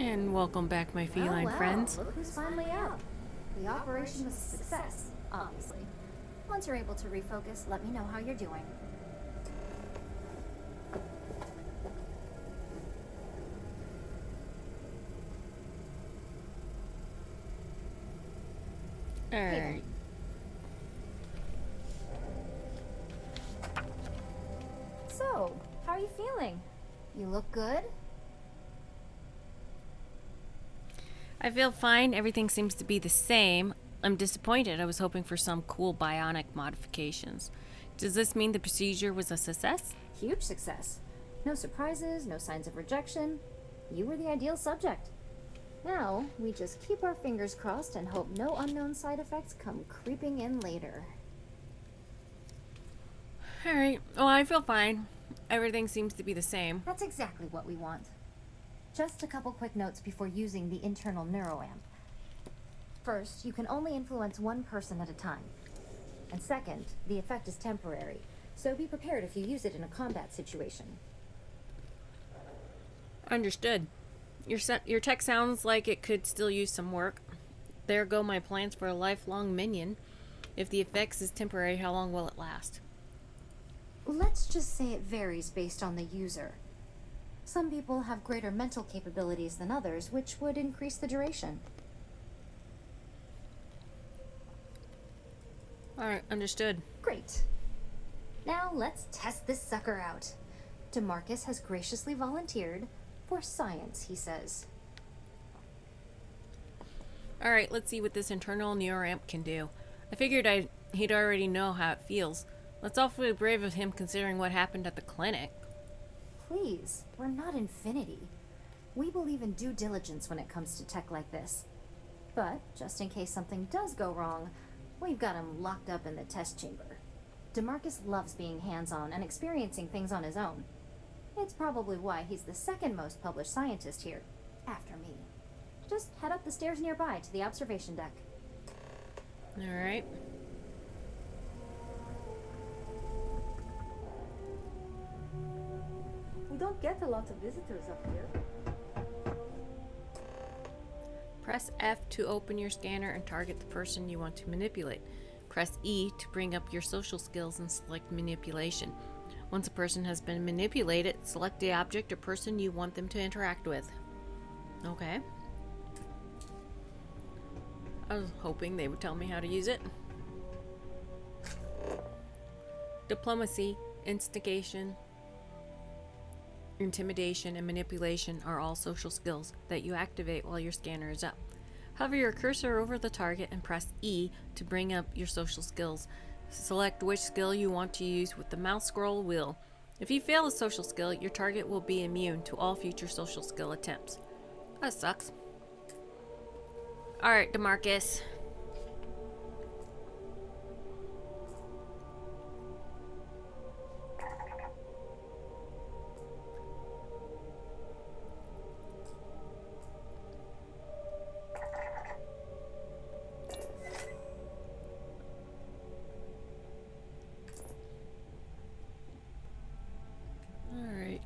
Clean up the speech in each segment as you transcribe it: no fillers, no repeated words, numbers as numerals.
And welcome back, my feline Well, friends. look who's finally out. The operation was a success, obviously. Once you're able to refocus, let me know how you're doing. Alright. So, how are you feeling? You look good? I feel fine. Everything seems to be the same. I'm disappointed. I was hoping for some cool bionic modifications. Does this mean the procedure was a success? Huge success. No surprises, no signs of rejection. You were the ideal subject. Now, we just keep our fingers crossed and hope no unknown side effects come creeping in later. Alright. Well, I feel fine. Everything seems to be the same. That's exactly what we want. Just a couple quick notes before using the internal Nueroamp. First, you can only influence one person at a time. And second, the effect is temporary, so be prepared if you use it in a combat situation. Understood. Your tech sounds like it could still use some work. There go my plans for a lifelong minion. If the effects is temporary, how long will it last? Let's just say it varies based on the user. Some people have greater mental capabilities than others, which would increase the duration. Alright, understood. Great. Now let's test this sucker out. DeMarcus has graciously volunteered for science, he says. Alright, let's see what this internal Nueroamp can do. I figured he'd already know how it feels. That's awfully brave of him considering what happened at the clinic. Please, we're not Infinity. We believe in due diligence when it comes to tech like this. But, just in case something does go wrong, we've got him locked up in the test chamber. DeMarcus loves being hands-on and experiencing things on his own. It's probably why he's the second most published scientist here, after me. Just head up the stairs nearby to the observation deck. Alright. We don't get a lot of visitors up here. Press F to open your scanner and target the person you want to manipulate. Press E to bring up your social skills and select manipulation. Once a person has been manipulated, select the object or person you want them to interact with. Okay. I was hoping they would tell me how to use it. Diplomacy, instigation, intimidation, and manipulation are all social skills that you activate while your scanner is up. Hover your cursor over the target and press E to bring up your social skills. Select which skill you want to use with the mouse scroll wheel. If you fail a social skill, your target will be immune to all future social skill attempts. That sucks. Alright, DeMarcus. Alright.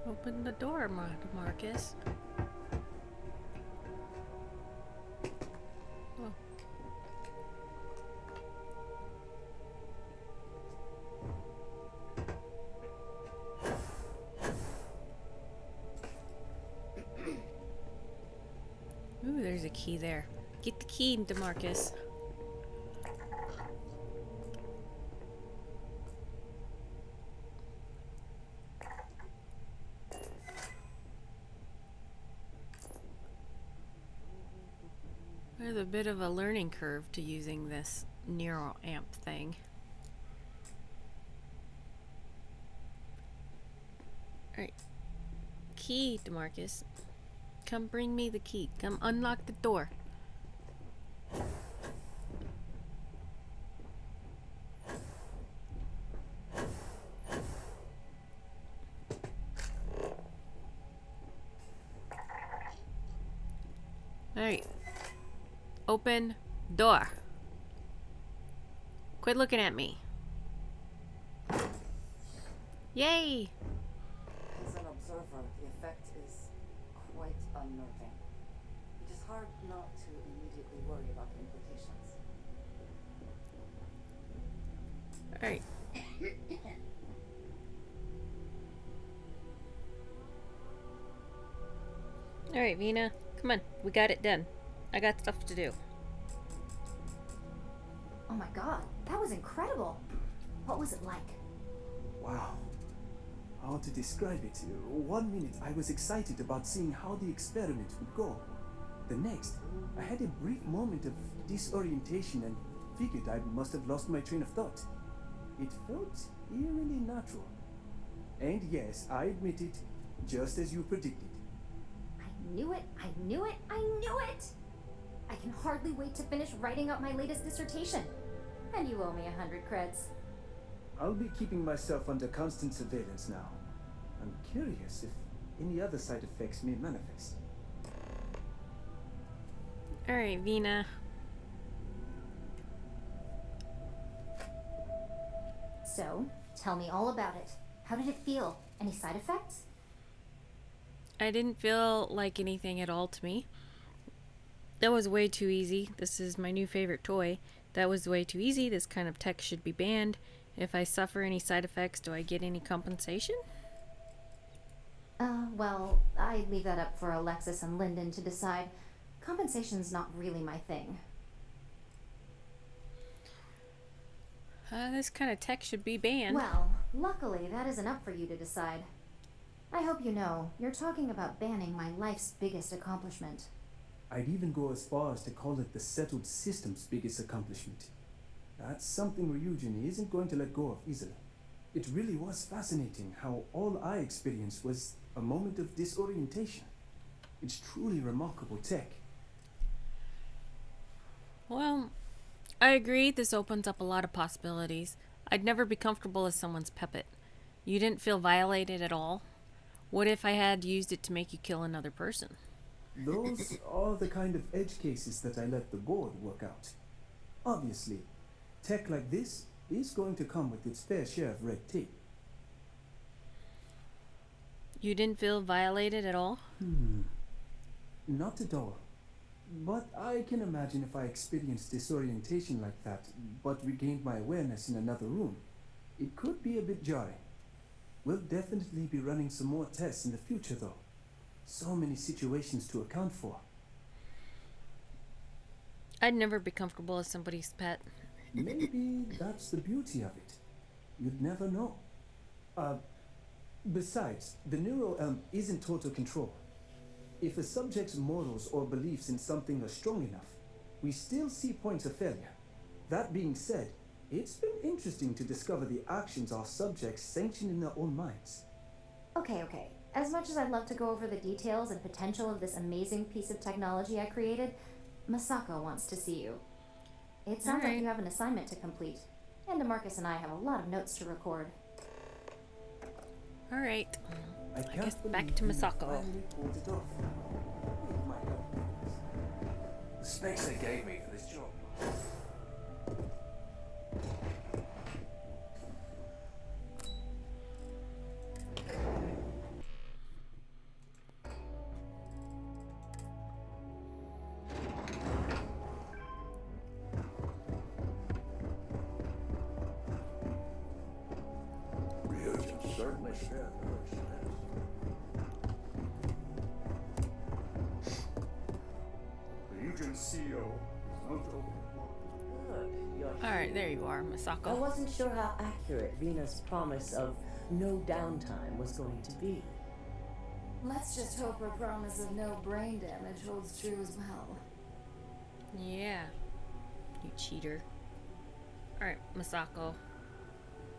Open the door, DeMarcus. Oh. Ooh, there's a key there. Get the key, DeMarcus. There's a bit of a learning curve to using this Nueroamp thing. Alright. Key, DeMarcus. Come bring me the key. Come unlock the door. Open door. Quit looking at me. Yay! As an observer, the effect is quite unnerving. It is hard not to immediately worry about the implications. Alright. Alright, Vina. Come on. We got it done. I got stuff to do. Oh my god, that was incredible. What was it like? Wow. How to describe it? 1 minute I was excited about seeing how the experiment would go. The next, I had a brief moment of disorientation and figured I must have lost my train of thought. It felt eerily natural. And yes, I admit it, just as you predicted. I knew it, I knew it, I knew it! I can hardly wait to finish writing up my latest dissertation. And you owe me 100 creds. I'll be keeping myself under constant surveillance now. I'm curious if any other side effects may manifest. Alright, Vina. So, tell me all about it. How did it feel? Any side effects? I didn't feel like anything at all to me. That was way too easy. This is my new favorite toy. That was way too easy. This kind of tech should be banned. If I suffer any side effects, do I get any compensation? Well, I'd leave that up for Alexis and Lyndon to decide. Compensation's not really my thing. This kind of tech should be banned. Well, luckily, that isn't up for you to decide. I hope you know, you're talking about banning my life's biggest accomplishment. I'd even go as far as to call it the settled system's biggest accomplishment. That's something Ryujin isn't going to let go of easily. It really was fascinating how all I experienced was a moment of disorientation. It's truly remarkable tech. Well, I agree. This opens up a lot of possibilities. I'd never be comfortable as someone's puppet. You didn't feel violated at all? What if I had used it to make you kill another person? Those are the kind of edge cases that I let the board work out. Obviously, tech like this is going to come with its fair share of red tape. You didn't feel violated at all? Not at all. But I can imagine if I experienced disorientation like that, but regained my awareness in another room, it could be a bit jarring. We'll definitely be running some more tests in the future though. So many situations to account for. I'd never be comfortable as somebody's pet. Maybe that's the beauty of it. You'd never know. Besides, the Nueroamp isn't total control. If a subject's morals or beliefs in something are strong enough, we still see points of failure. That being said, it's been interesting to discover the actions our subjects sanction in their own minds. Okay. As much as I'd love to go over the details and potential of this amazing piece of technology I created, Masako wants to see you. It sounds like you have an assignment to complete, and DeMarcus and I have a lot of notes to record. Alright. I guess back to Masako. Finally pulled it off. My God. The specs they gave me for this job. Ryujin certainly spared no expense. Ryujin CEO is not open. Good, you're Alright, there here. you are, I Masako. wasn't sure how accurate Vina's promise of no downtime was going to be. Let's just hope her promise of no brain damage holds true as well. Yeah. You cheater. Alright, Masako.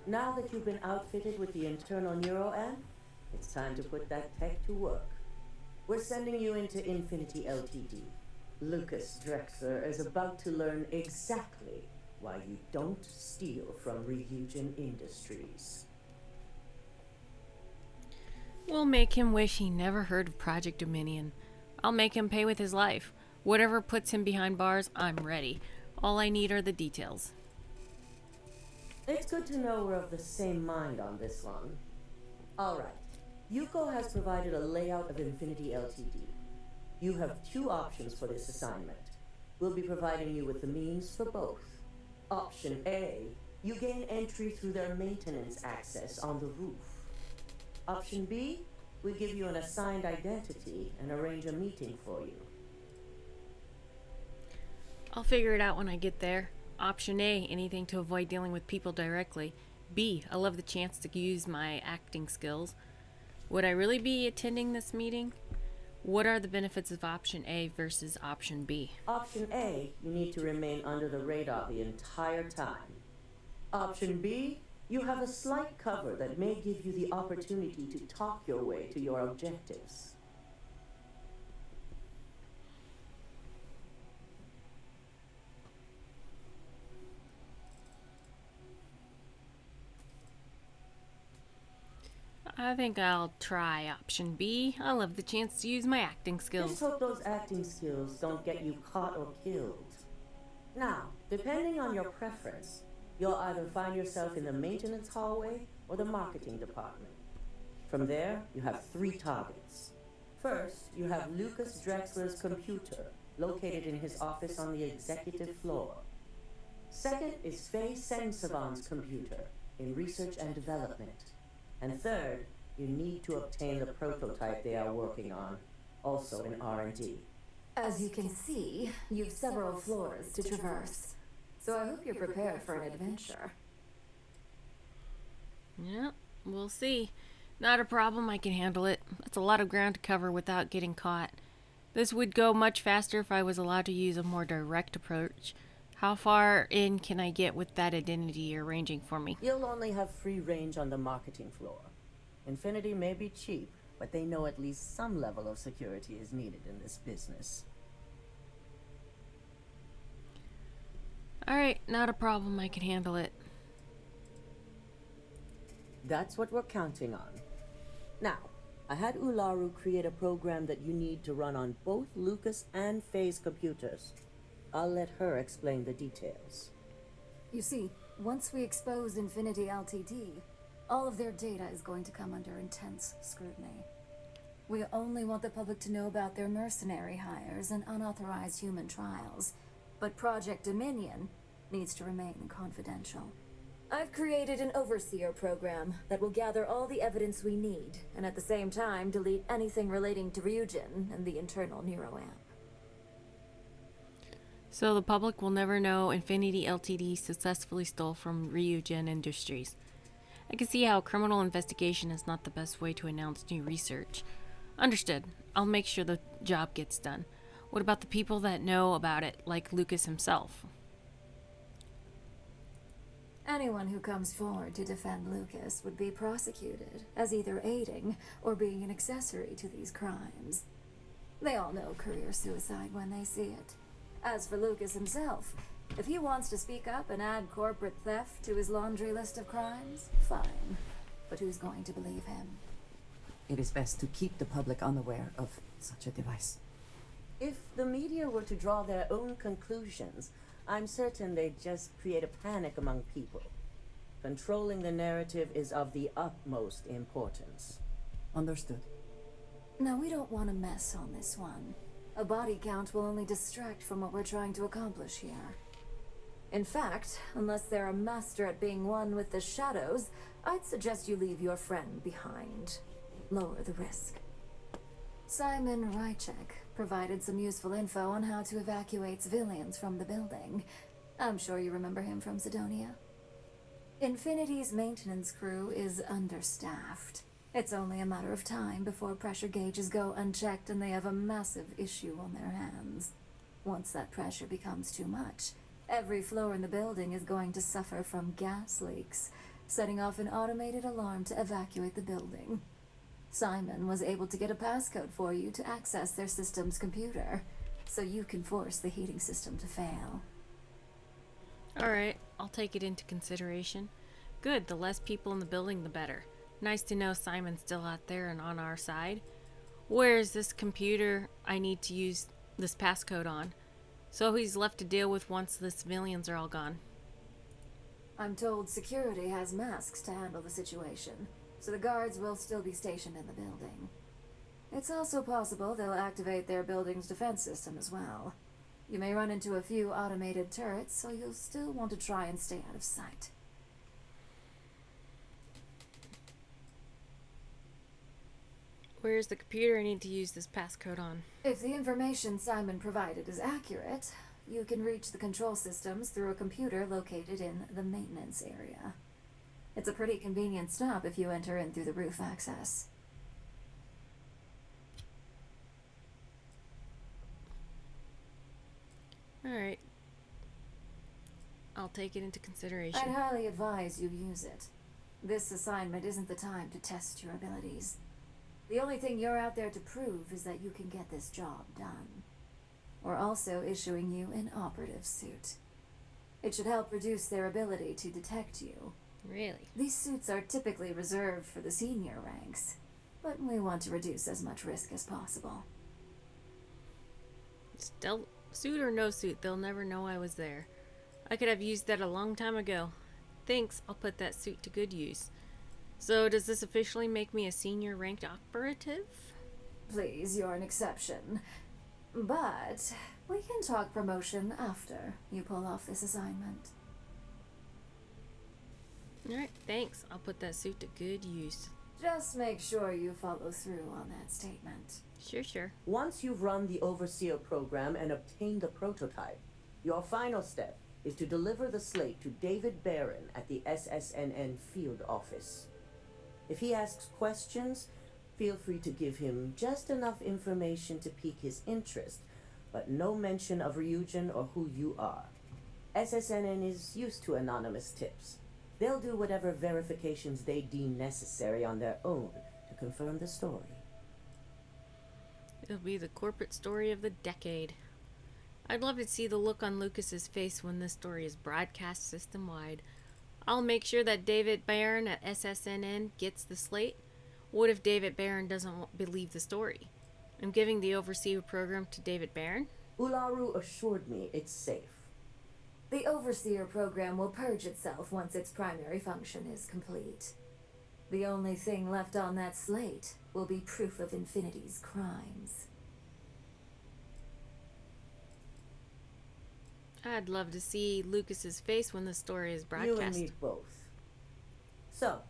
Now that you've been outfitted with the internal Nueroamp, it's time to put that tech to work. We're sending you into Infinity LTD. Lucas Drexler is about to learn exactly why you don't steal from Ryujin Industries. We'll make him wish he never heard of Project Dominion. I'll make him pay with his life. Whatever puts him behind bars, I'm ready. All I need are the details. It's good to know we're of the same mind on this one. Alright. Yuko has provided a layout of Infinity LTD. You have two options for this assignment. We'll be providing you with the means for both. Option A, you gain entry through their maintenance access on the roof. Option B, we give you an assigned identity and arrange a meeting for you. I'll figure it out when I get there. Option A, anything to avoid dealing with people directly. B, I love the chance to use my acting skills. Would I really be attending this meeting? What are the benefits of option A versus option B? Option A, you need to remain under the radar the entire time. Option B, you have a slight cover that may give you the opportunity to talk your way to your objectives. I think I'll try option B. I love the chance to use my acting Just skills. hope those acting skills don't get you caught or killed. Now, depending on your preference, you'll either find yourself in the maintenance hallway or the marketing department. From there, you have three targets. First, you have Lucas Drexler's computer, located in his office on the executive floor. Second is Faye Sensavan's computer, in research and development. And third, you need to obtain the prototype they are working on, also in R&D. As you can see, you've several floors to traverse. So I hope you're prepared for an adventure. Yeah, we'll see. Not a problem, I can handle it. That's a lot of ground to cover without getting caught. This would go much faster if I was allowed to use a more direct approach. How far in can I get with that identity you're arranging for me? You'll only have free range on the marketing floor. Infinity may be cheap, but they know at least some level of security is needed in this business. Alright, not a problem, I can handle it. That's what we're counting on. Now, I had Ularu create a program that you need to run on both Lucas and Faye's computers. I'll let her explain the details. You see, once we expose Infinity LTD, all of their data is going to come under intense scrutiny. We only want the public to know about their mercenary hires and unauthorized human trials, but Project Dominion needs to remain confidential. I've created an overseer program that will gather all the evidence we need, and at the same time delete anything relating to Ryujin and the internal Nueroamp. So the public will never know Infinity LTD successfully stole from Ryujin Industries. I can see how criminal investigation is not the best way to announce new research. Understood. I'll make sure the job gets done. What about the people that know about it, like Lucas himself? Anyone who comes forward to defend Lucas would be prosecuted as either aiding or being an accessory to these crimes. They all know career suicide when they see it. As for Lucas himself, if he wants to speak up and add corporate theft to his laundry list of crimes, fine. But who's going to believe him? It is best to keep the public unaware of such a device. If the media were to draw their own conclusions, I'm certain they'd just create a panic among people. Controlling the narrative is of the utmost importance. Understood. No, we don't want to mess on this one. A body count will only distract from what we're trying to accomplish here. In fact, unless they're a master at being one with the shadows, I'd suggest you leave your friend behind. Lower the risk. Simon Ryujin provided some useful info on how to evacuate civilians from the building. I'm sure you remember him from Sidonia. Infinity's maintenance crew is understaffed. It's only a matter of time before pressure gauges go unchecked and they have a massive issue on their hands. Once that pressure becomes too much, every floor in the building is going to suffer from gas leaks, setting off an automated alarm to evacuate the building. Simon was able to get a passcode for you to access their system's computer, so you can force the heating system to fail. Alright, I'll take it into consideration. Good, the less people in the building, the better. Nice to know Simon's still out there and on our side. Where is this computer I need to use this passcode on. So he's left to deal with once the civilians are all gone. I'm told security has masks to handle the situation, so the guards will still be stationed in the building. It's also possible they'll activate their building's defense system as well. You may run into a few automated turrets, so you'll still want to try and stay out of sight. Where's the computer I need to use this passcode on? If the information Simon provided is accurate, you can reach the control systems through a computer located in the maintenance area. It's a pretty convenient stop if you enter in through the roof access. Alright. I'll take it into consideration. I'd highly advise you use it. This assignment isn't the time to test your abilities. The only thing you're out there to prove is that you can get this job done. We're also issuing you an operative suit. It should help reduce their ability to detect you. Really? These suits are typically reserved for the senior ranks, but we want to reduce as much risk as possible. Still, suit or no suit, they'll never know I was there. I could have used that a long time ago. Thanks, I'll put that suit to good use. So, does this officially make me a senior ranked operative? Please, you're an exception. But we can talk promotion after you pull off this assignment. Alright, thanks. I'll put that suit to good use. Just make sure you follow through on that statement. Sure. Once you've run the Overseer program and obtained the prototype, your final step is to deliver the slate to David Barron at the SSNN field office. If he asks questions, feel free to give him just enough information to pique his interest, but no mention of Ryujin or who you are. SSNN is used to anonymous tips. They'll do whatever verifications they deem necessary on their own to confirm the story. It'll be the corporate story of the decade. I'd love to see the look on Lucas's face when this story is broadcast system-wide. I'll make sure that David Barron at SSNN gets the slate. What if David Barron doesn't believe the story? I'm giving the Overseer program to David Barron? Ularu assured me it's safe. The Overseer program will purge itself once its primary function is complete. The only thing left on that slate will be proof of Infinity's crimes. I'd love to see Lucas's face when the story is broadcast. You and me both. So,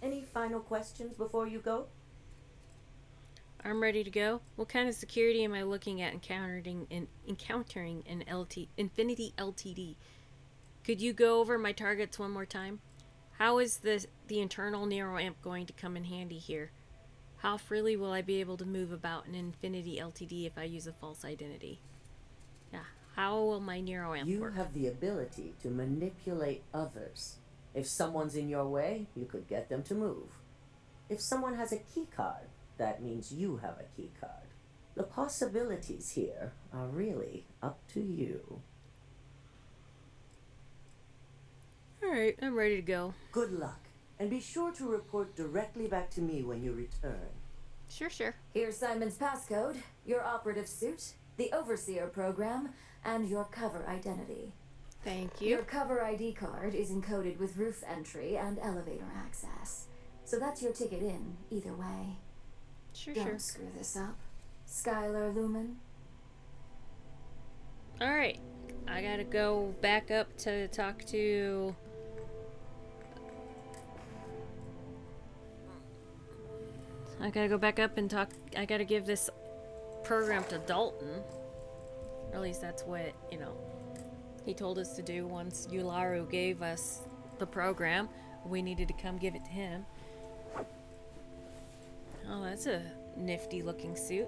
any final questions before you go? I'm ready to go. What kind of security am I looking at encountering in Infinity LTD? Could you go over my targets one more time? How is the internal Nueroamp going to come in handy here? How freely will I be able to move about in Infinity LTD if I use a false identity? Yeah, how will my Nueroamp You work? have the ability to manipulate others. If someone's in your way, you could get them to move. If someone has a key card, that means you have a key card. The possibilities here are really up to you. Alright, I'm ready to go. Good luck, and be sure to report directly back to me when you return. Sure. Here's Simon's passcode, your operative suit, the Overseer program, and your cover identity. Thank you. Your cover ID card is encoded with roof entry and elevator access. So that's your ticket in, either way. Sure. Don't screw this up. Skylar Lumen. Alright, I gotta go back up to talk to... I gotta go back up and talk... I gotta give this program to Dalton. Or at least that's what, he told us to do once Ularu gave us the program. We needed to come give it to him. Oh, that's a nifty looking suit.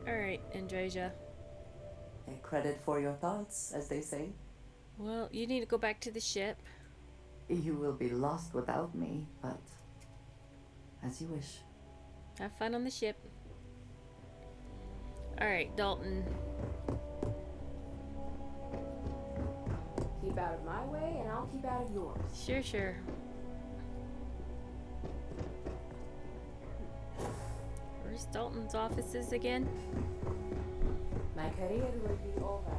Alright, Andreja. A credit for your thoughts, as they say. Well, you need to go back to the ship. You will be lost without me, but as you wish. Have fun on the ship. Alright, Dalton. Keep keep out of my way, and I'll keep out of yours. Sure, sure. Where's Dalton's offices again? My career will be over.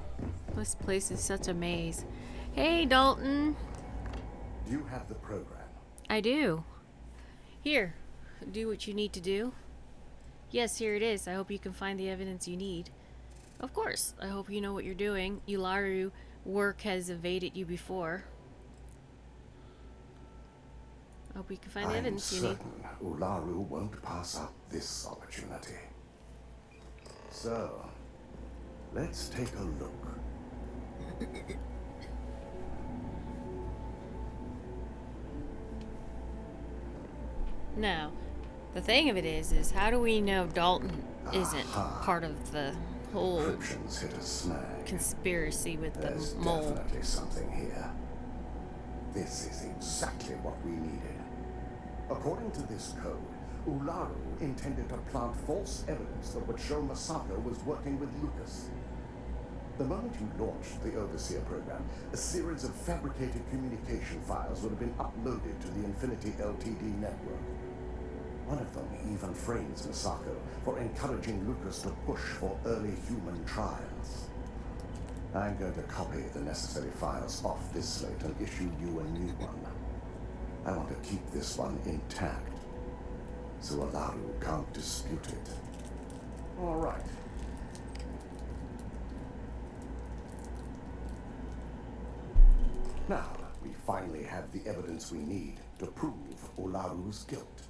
This place is such a maze. Hey, Dalton. You have the program. I do. Here, do what you need to do. Yes, here it is. I hope you can find the evidence you need. Of course, I hope you know what you're doing. Ularu work has evaded you before. I hope you can find the evidence you need. I'm certain Ularu won't pass up this opportunity. So, let's take a look. Now, the thing of it is how do we know Dalton isn't part of the whole Encryption's hit a snag. conspiracy with the There's mole? definitely something here. This is exactly what we needed. According to this code, Ularu intended to plant false evidence that would show Masako was working with Lucas. The moment you launched the Overseer program, a series of fabricated communication files would have been uploaded to the Infinity LTD network. One of them even frames Masako for encouraging Lucas to push for early human trials. I'm going to copy the necessary files off this slate and issue you a new one. I want to keep this one intact, so Ularu can't dispute it. All right. Now, we finally have the evidence we need to prove Ularu's guilt.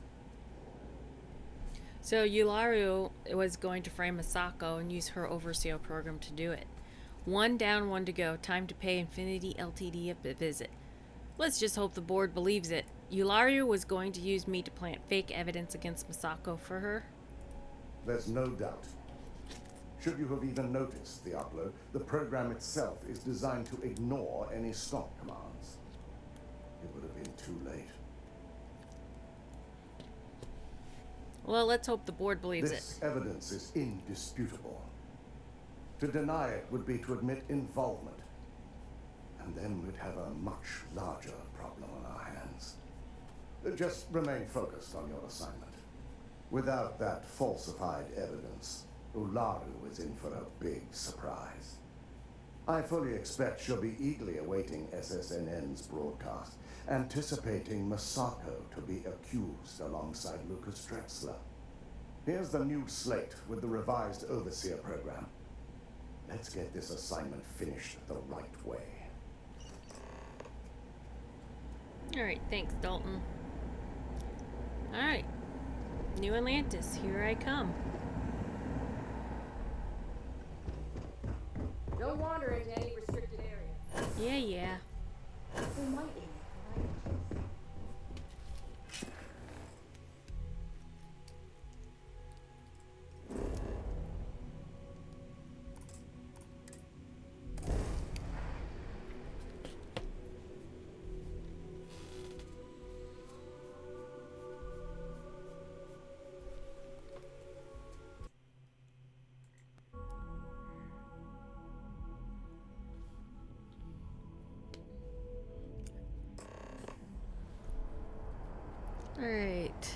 So Ularu was going to frame Masako and use her Overseer program to do it. One down, one to go. Time to pay Infinity LTD a visit. Let's just hope the board believes it. Ularu was going to use me to plant fake evidence against Masako for her. There's no doubt. Should you have even noticed the upload, the program itself is designed to ignore any stop commands. It would have been too late. Well, let's hope the board believes it. This evidence is indisputable. To deny it would be to admit involvement. And then we'd have a much larger problem on our hands. Just remain focused on your assignment. Without that falsified evidence, Ularu is in for a big surprise. I fully expect she'll be eagerly awaiting SSNN's broadcast, anticipating Masako to be accused alongside Lucas Drexler. Here's the new slate with the revised Overseer program. Let's get this assignment finished the right way. Alright, thanks, Dalton. Alright. New Atlantis, here I come. Don't wander into any restricted area. Yeah. They might aim it, right? Alright.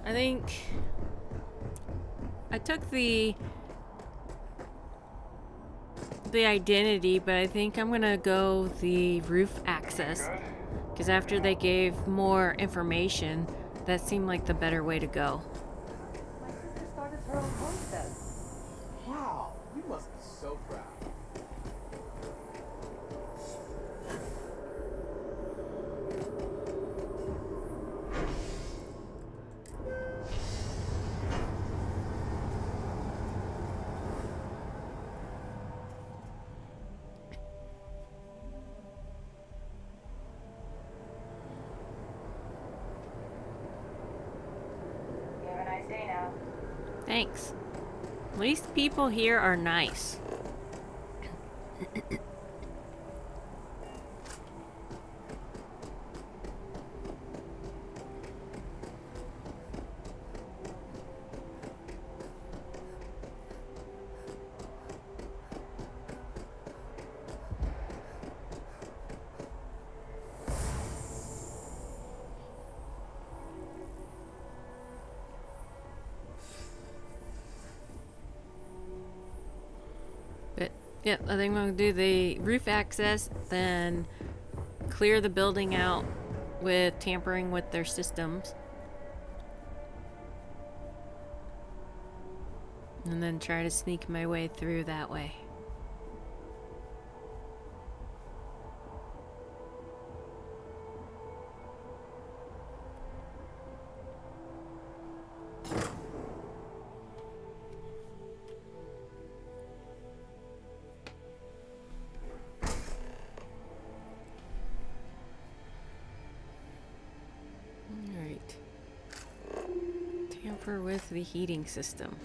I think I took the identity, but I think I'm gonna go the roof access, because after they gave more information, that seemed like the better way to go. My sister started her own homestead. Wow, you must be so proud. Thanks. At least people here are nice. Yep, I think I'm gonna do the roof access, then clear the building out with tampering with their systems. And then try to sneak my way through that way. Alright. Tamper with the heating system.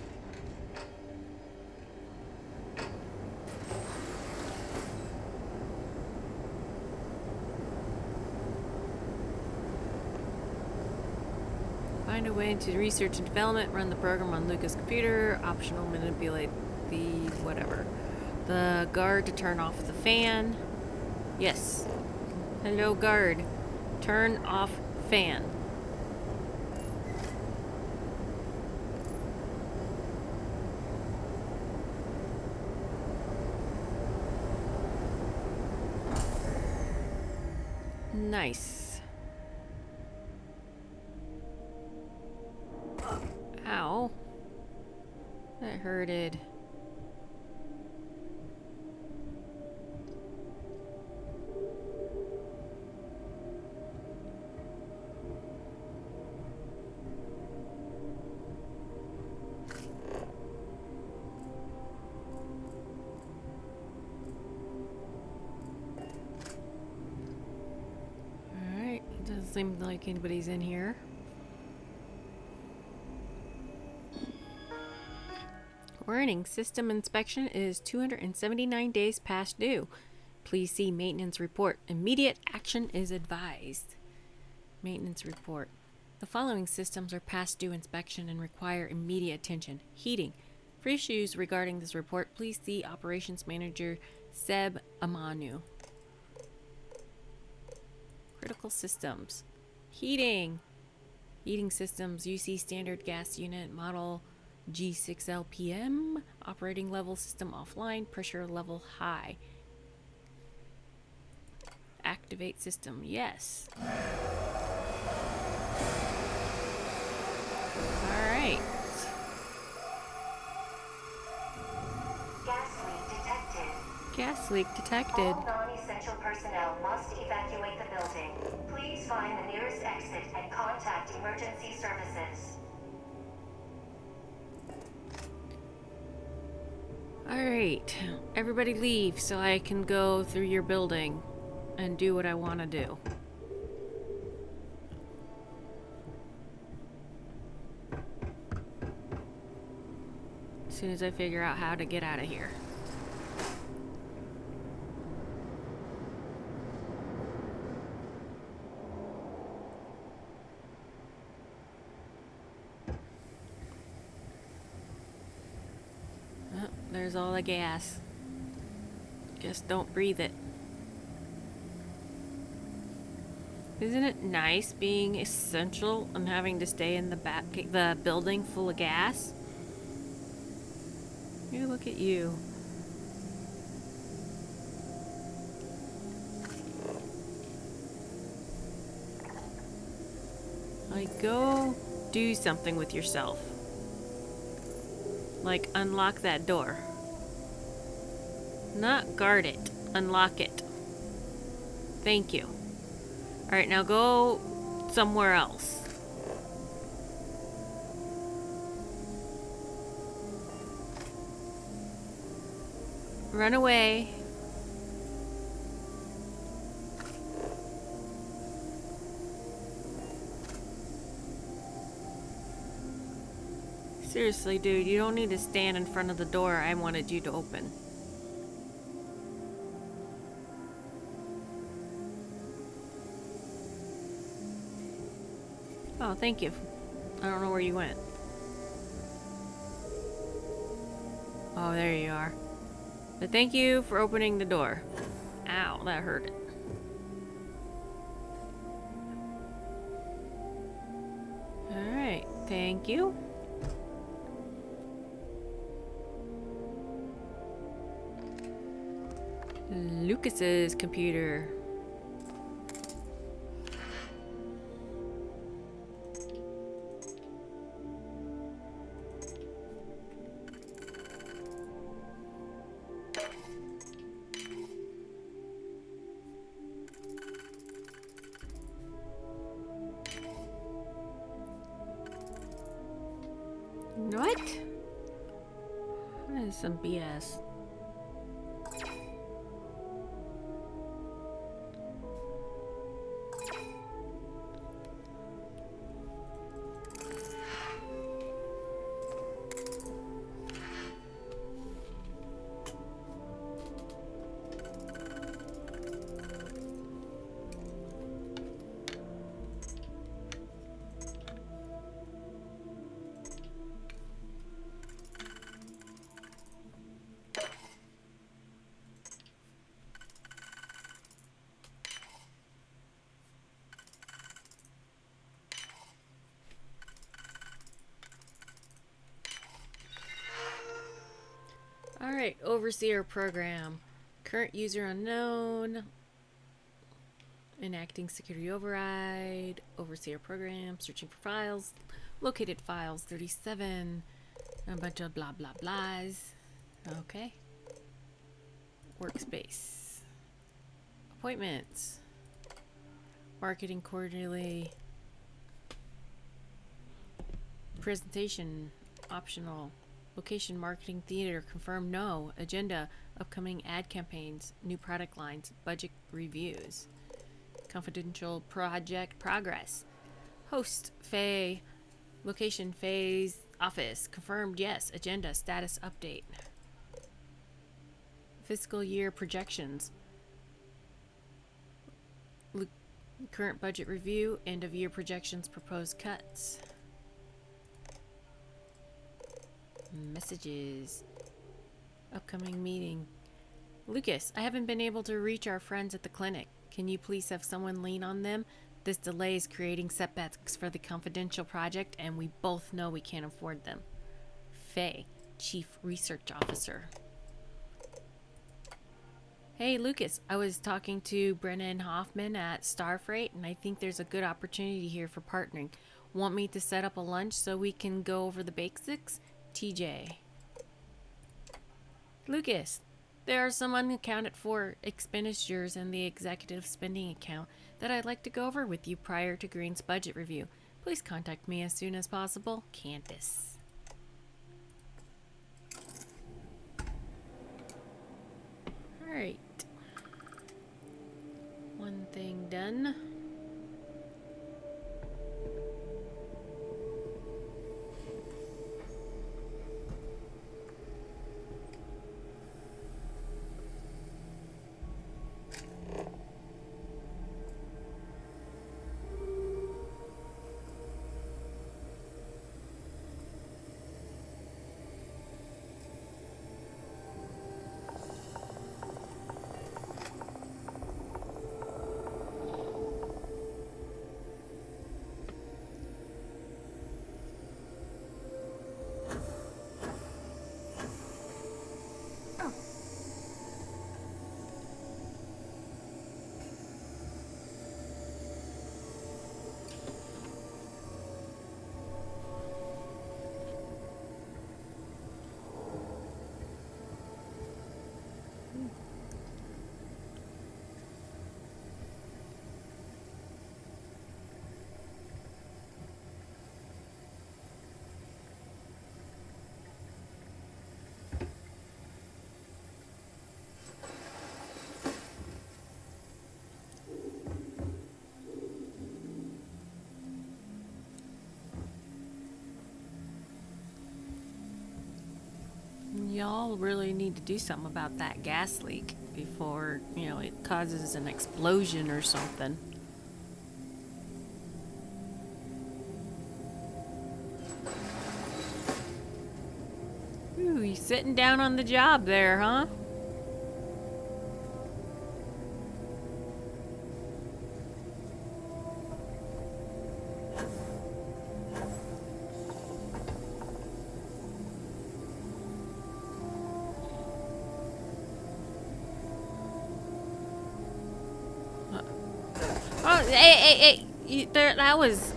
Find a way to research and development, run the program on Luca's computer, optional manipulate the whatever. The guard to turn off the fan. Yes. Hello, guard. Turn off fan. Nice. Ow. That hurted. Alright, it doesn't seem like anybody's in here. Warning, system inspection is 279 days past due. Please see maintenance report. Immediate action is advised. Maintenance report. The following systems are past due inspection and require immediate attention. Heating. For issues regarding this report, please see Operations Manager Seb Amanu. Critical systems. Heating. Heating systems. UC standard gas unit model G6LPM. Operating level system offline. Pressure level high. Activate system. Yes. Alright. Gas leak detected. Gas leak detected. All non-essential personnel must evacuate the building. Please find the nearest exit and contact emergency services. Alright. Everybody leave so I can go through your building and do what I want to do. As soon as I figure out how to get out of here. Oh, there's all the gas. Just don't breathe it. Isn't it nice being essential and having to stay in the building full of gas? Here, look at you. Like, go do something with yourself. Like, unlock that door. Not guard it. Unlock it. Thank you. Alright, now go somewhere else. Run away. Seriously, dude, you don't need to stand in front of the door I wanted you to open. Oh, thank you. I don't know where you went. Oh, there you are. But thank you for opening the door. Ow, that hurt. Alright, thank you. Lucas's computer. What? That is some BS. Alright, Overseer Program. Current user unknown. Enacting security override. Overseer Program. Searching for files. Located files 37. A bunch of blah blah blahs. Okay. Workspace. Appointments. Marketing quarterly. Presentation. Optional. Location marketing theater. Confirm no. Agenda. Upcoming ad campaigns. New product lines. Budget reviews. Confidential project progress. Host. Faye. Location. Faye's office. Confirmed yes. Agenda. Status update. Fiscal year projections. Current budget review. End of year projections. Proposed cuts. Messages. Upcoming meeting. Lucas, I haven't been able to reach our friends at the clinic. Can you please have someone lean on them? This delay is creating setbacks for the confidential project, and we both know we can't afford them. Faye, Chief Research Officer. Hey, Lucas, I was talking to Brennan Hoffman at Starfreight, and I think there's a good opportunity here for partnering. Want me to set up a lunch so we can go over the basics? TJ. Lucas, there are some unaccounted for expenditures in the executive spending account that I'd like to go over with you prior to Green's budget review. Please contact me as soon as possible. Candace. Alright. One thing done. Y'all really need to do something about that gas leak before, it causes an explosion or something. Ooh, you sitting down on the job there, huh? Hey! There, that was...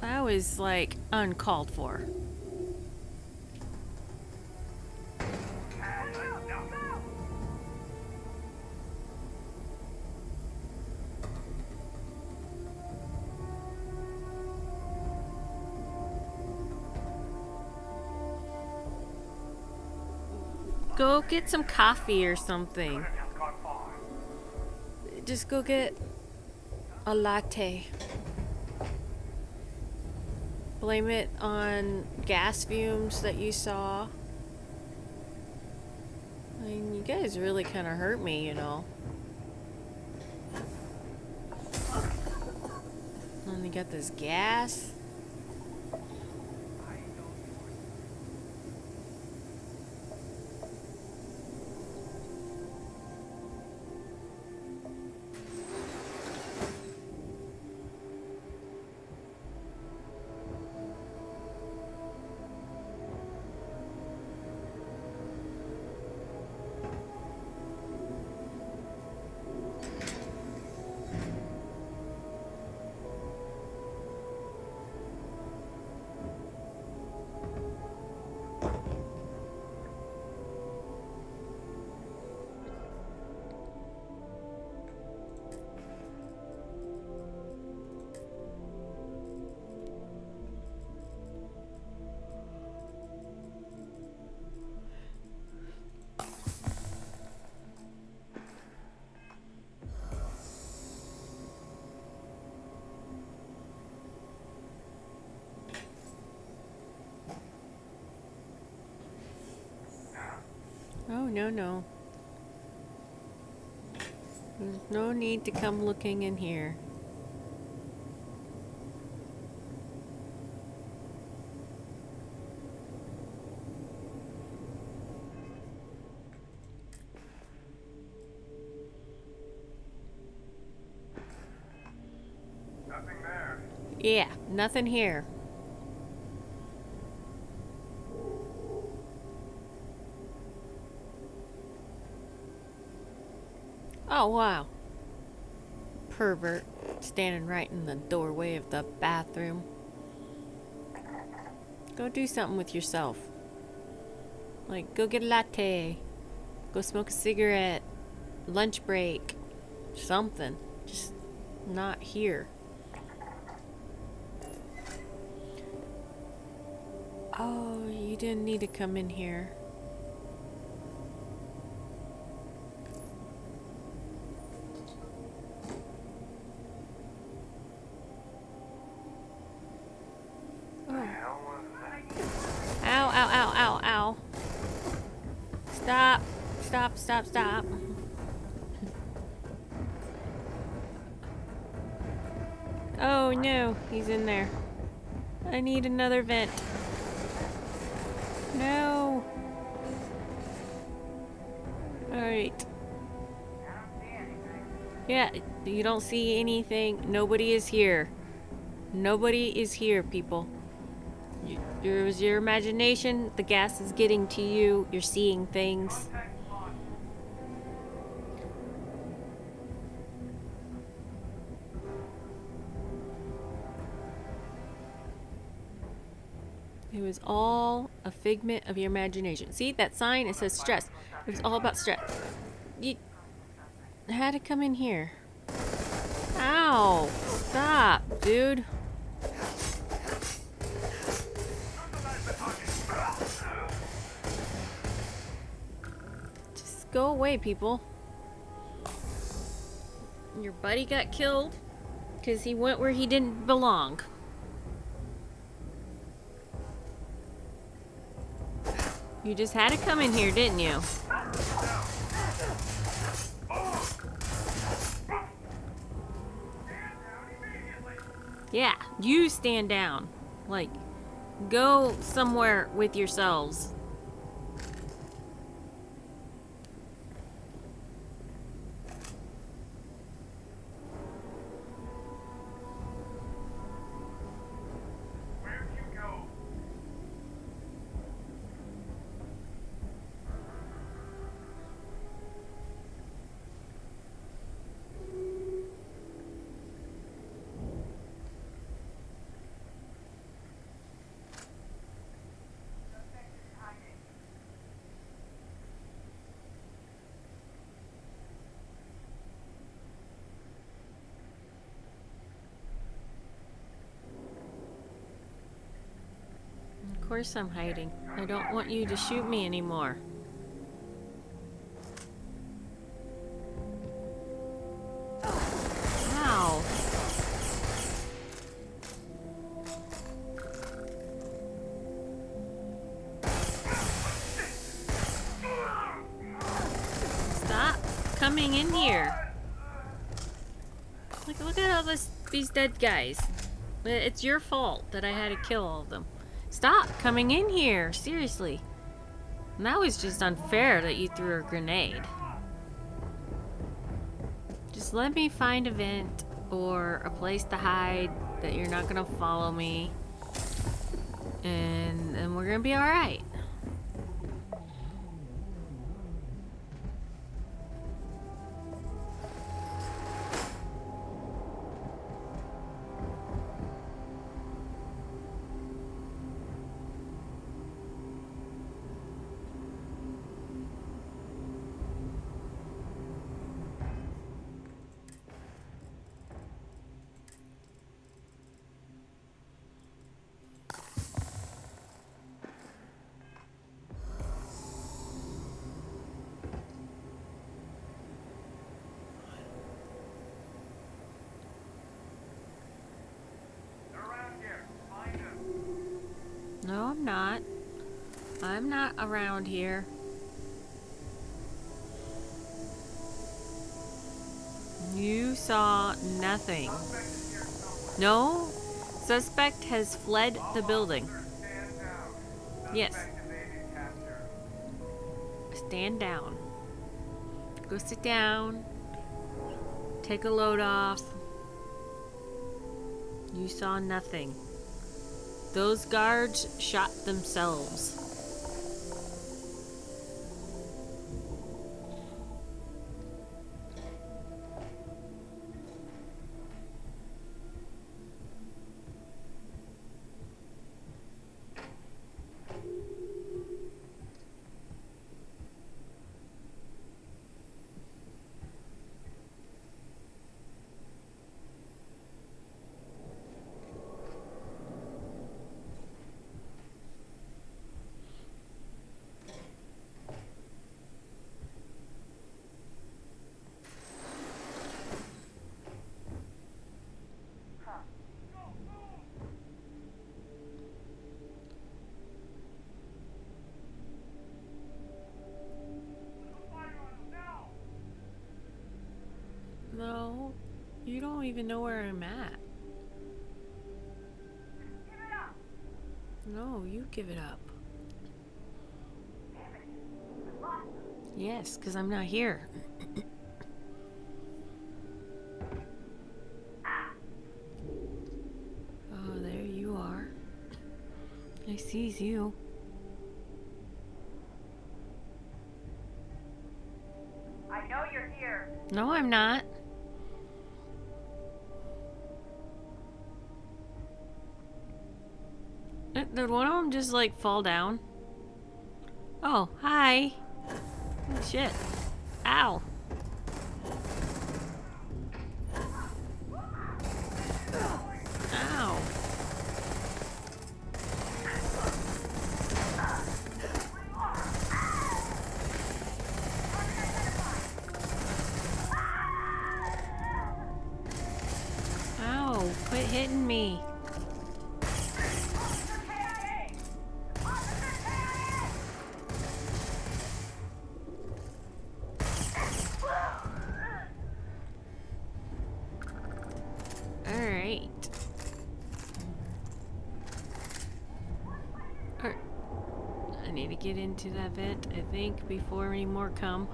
That was, like, uncalled for. Go get some coffee or something. Just go get a latte. Blame it on gas fumes that you saw. I mean, you guys really kind of hurt me, you know. And you got this gas. Oh, no. There's no need to come looking in here. Nothing there. Yeah, nothing here. Oh, wow. Pervert. Standing right in the doorway of the bathroom. Go do something with yourself. Like, go get a latte. Go smoke a cigarette. Lunch break. Something. Just not here. Oh, you didn't need to come in here. Ow. Stop. Oh no, he's in there. I need another vent. No. Alright. Yeah, you don't see anything. Nobody is here. Nobody is here, people. It was your imagination. The gas is getting to you. You're seeing things. It was all a figment of your imagination. See that sign? It says stress. It was all about stress. You had to come in here. Ow! Stop, dude. Just go away, people. Your buddy got killed because he went where he didn't belong. You just had to come in here, didn't you? Yeah, you stand down. Like, go somewhere with yourselves. Where'd you go? course I'm hiding. I don't want you to shoot me anymore. Ow. Stop coming in here. Look at all these dead guys. It's your fault that I had to kill all of them. Stop coming in here, seriously. And that was just unfair that you threw a grenade. Just let me find a vent or a place to hide that you're not gonna follow me. And we're gonna be alright. No, I'm not. I'm not around here. You saw nothing. No? Suspect has fled the building. Yes. Stand down. Go sit down. Take a load off. You saw nothing. Those guards shot themselves. No, you don't even know where I'm at. Give it up! No, you give it up. Damn it. I lost them. Yes, because I'm not here. Oh, there you are. I sees you. I know you're here. No, I'm not. Did one of them just like fall down? Oh, hi. Oh, shit. Ow. Ow. Ow, quit hitting me. Alright. I need to get into that vent, I think, before any more come.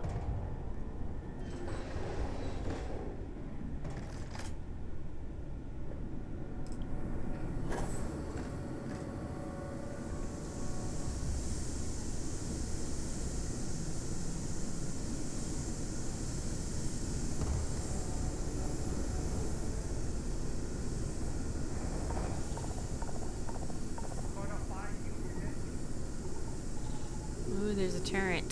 Ooh, there's a turret.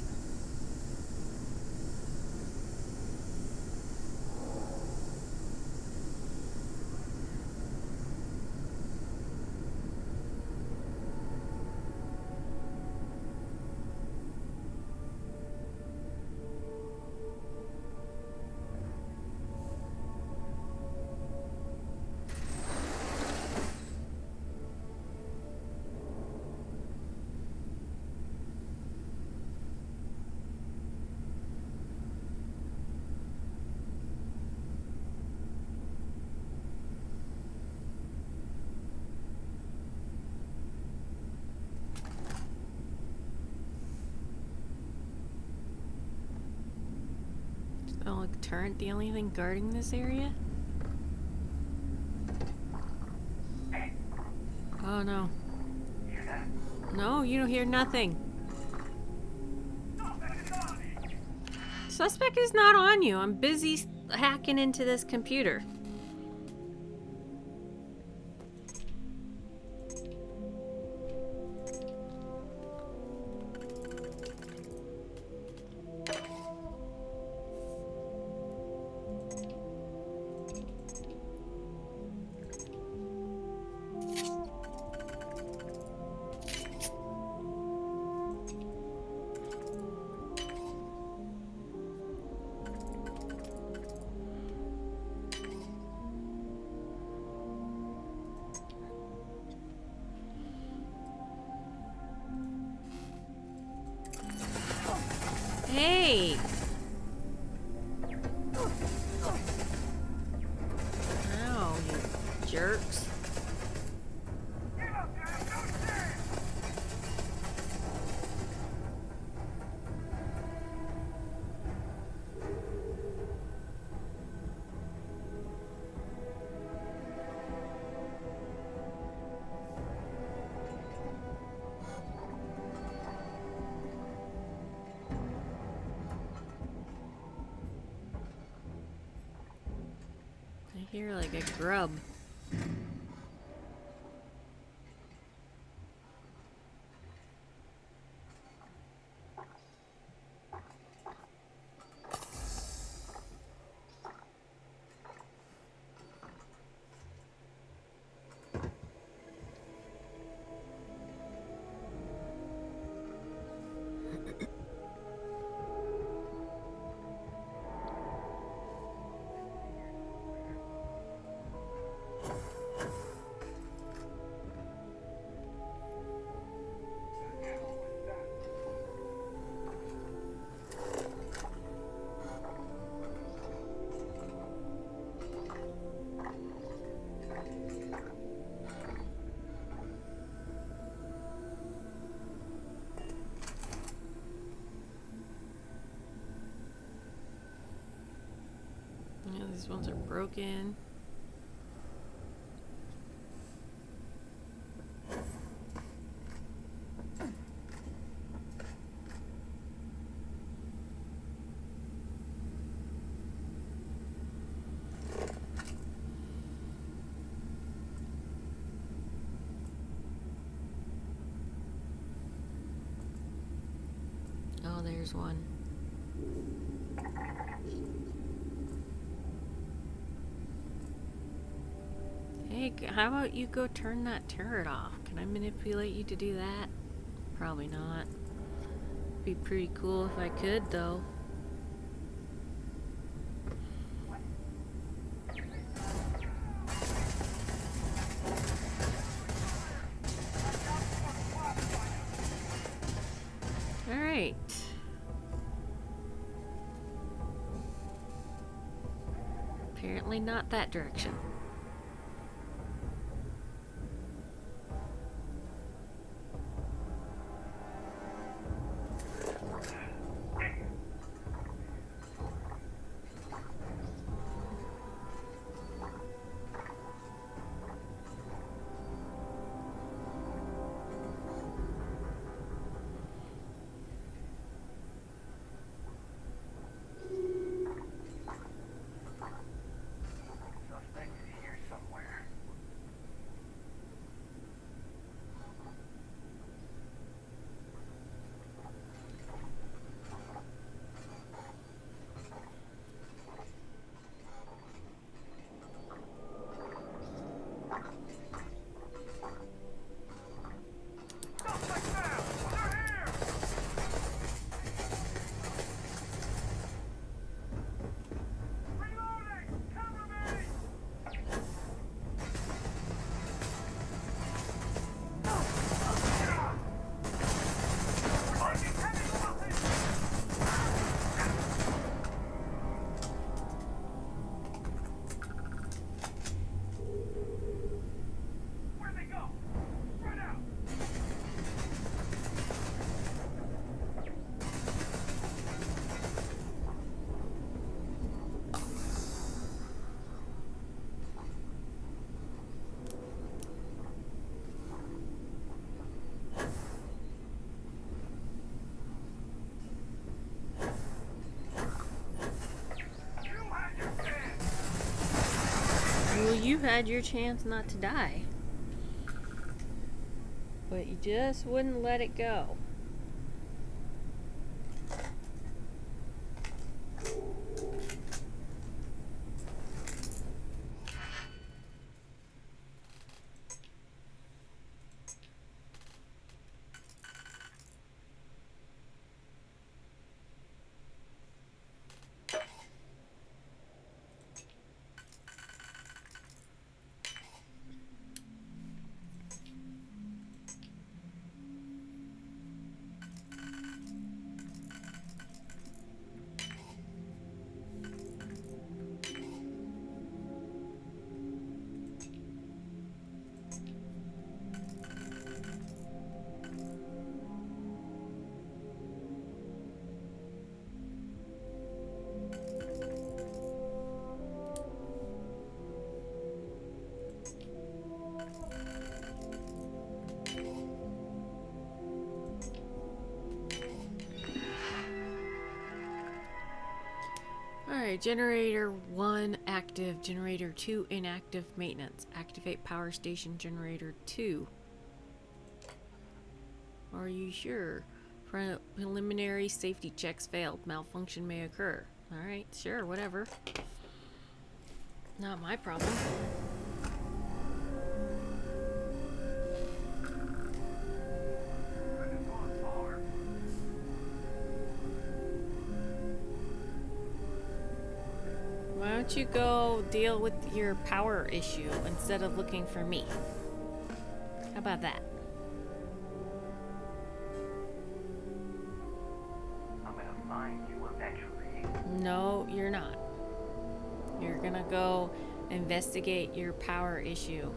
hydraulic turret the only thing guarding this area? Oh no. No, you don't hear nothing. Suspect is not on you. I'm busy hacking into this computer. Hey! Ow, you jerks. I hear like a grub. Yeah, these ones are broken. Oh, there's one. Hey, how about you go turn that turret off? Can I manipulate you to do that? Probably not. Be pretty cool if I could, though. Alright. Apparently not that direction. you've had your chance not to die. But you just wouldn't let it go. Alright, generator 1 active, generator 2 inactive, maintenance. Activate power station generator 2. Are you sure? Preliminary safety checks failed. Malfunction may occur. Alright, sure, whatever. Not my problem. Why don't you go deal with your power issue instead of looking for me? How about that? I'm gonna find you eventually. No, you're not. You're gonna go investigate your power issue.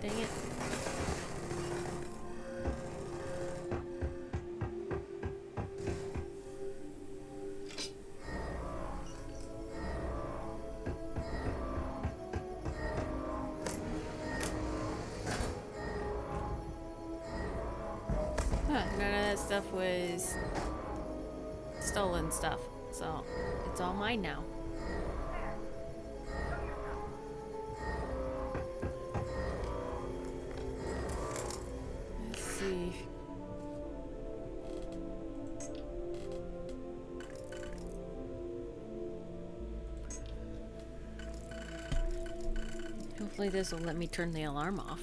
Dang it. Huh, none of that stuff was stolen stuff, so it's all mine now. Let's see. Hopefully this will let me turn the alarm off.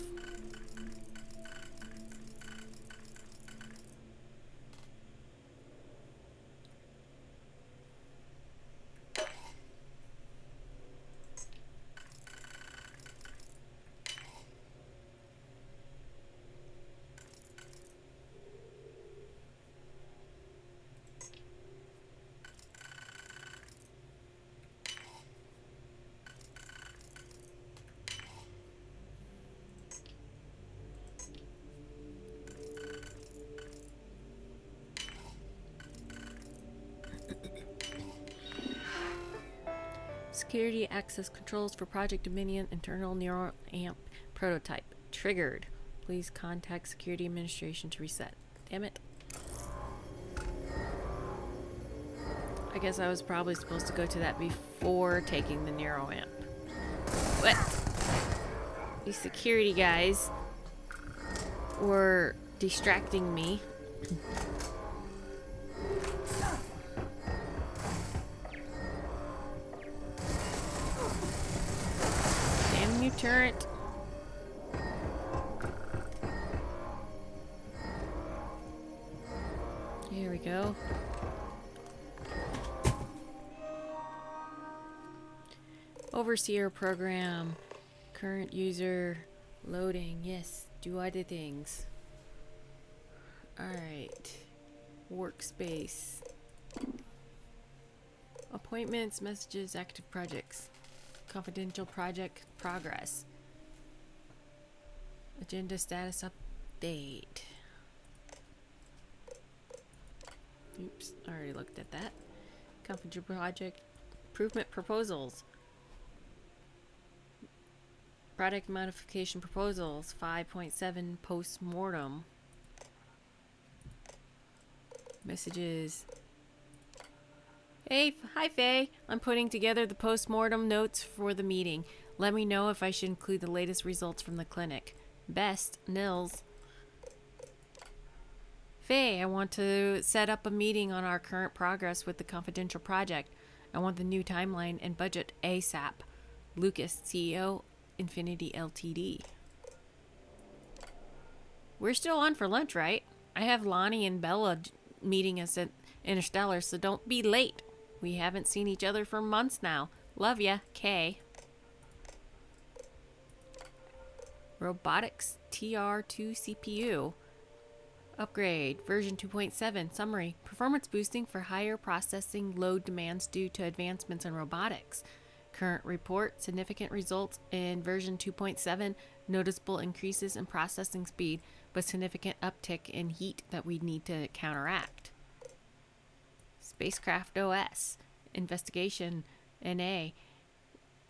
Security access controls for Project Dominion internal Nueroamp prototype triggered. Please contact Security Administration to reset. Damn it. I guess I was probably supposed to go to that before taking the Nueroamp. What? These security guys were distracting me. Damn you, turret. Here we go. Overseer program. Current user loading. Yes. Do other things. Alright. Workspace. Appointments, messages, active projects. Confidential project progress. Agenda status update. Oops, I already looked at that. Confidential project improvement proposals. Product modification proposals 5.7 post-mortem. Messages. Hey, hi Faye. I'm putting together the post-mortem notes for the meeting. Let me know if I should include the latest results from the clinic. Best, Nils. Faye, I want to set up a meeting on our current progress with the confidential project. I want the new timeline and budget ASAP. Lucas, CEO, Infinity LTD. We're still on for lunch, right? I have Lonnie and Bella meeting us at Interstellar, so don't be late. We haven't seen each other for months now. Love ya, Kay. Robotics TR2 CPU. Upgrade, version 2.7, summary. Performance boosting for higher processing load demands due to advancements in robotics. Current report, significant results in version 2.7, noticeable increases in processing speed, but significant uptick in heat that we need to counteract. Spacecraft OS, investigation, NA.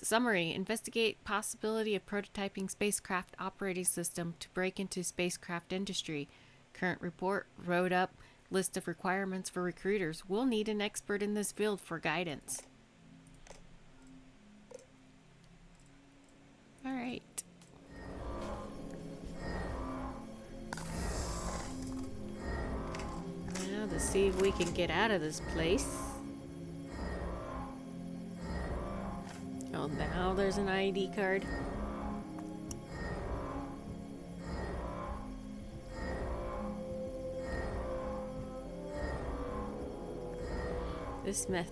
Summary, investigate possibility of prototyping spacecraft operating system to break into spacecraft industry. Current report, wrote up list of requirements for recruiters. We'll need an expert in this field for guidance. All right. Now to see if we can get out of this place. Oh, now there's an ID card.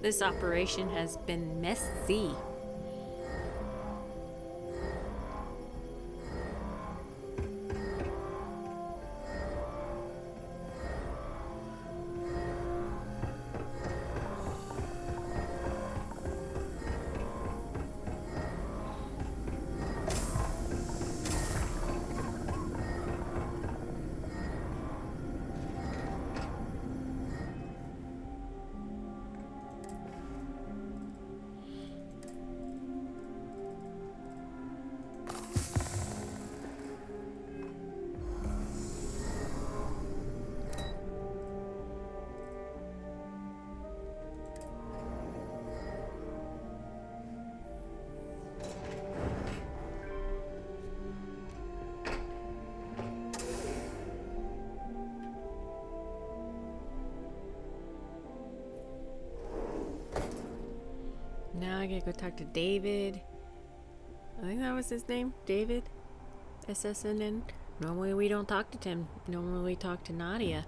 This operation has been messy. Now I gotta go talk to David. I think that was his name, David. SSNN. Normally we don't talk to Tim. Normally we talk to Nadia.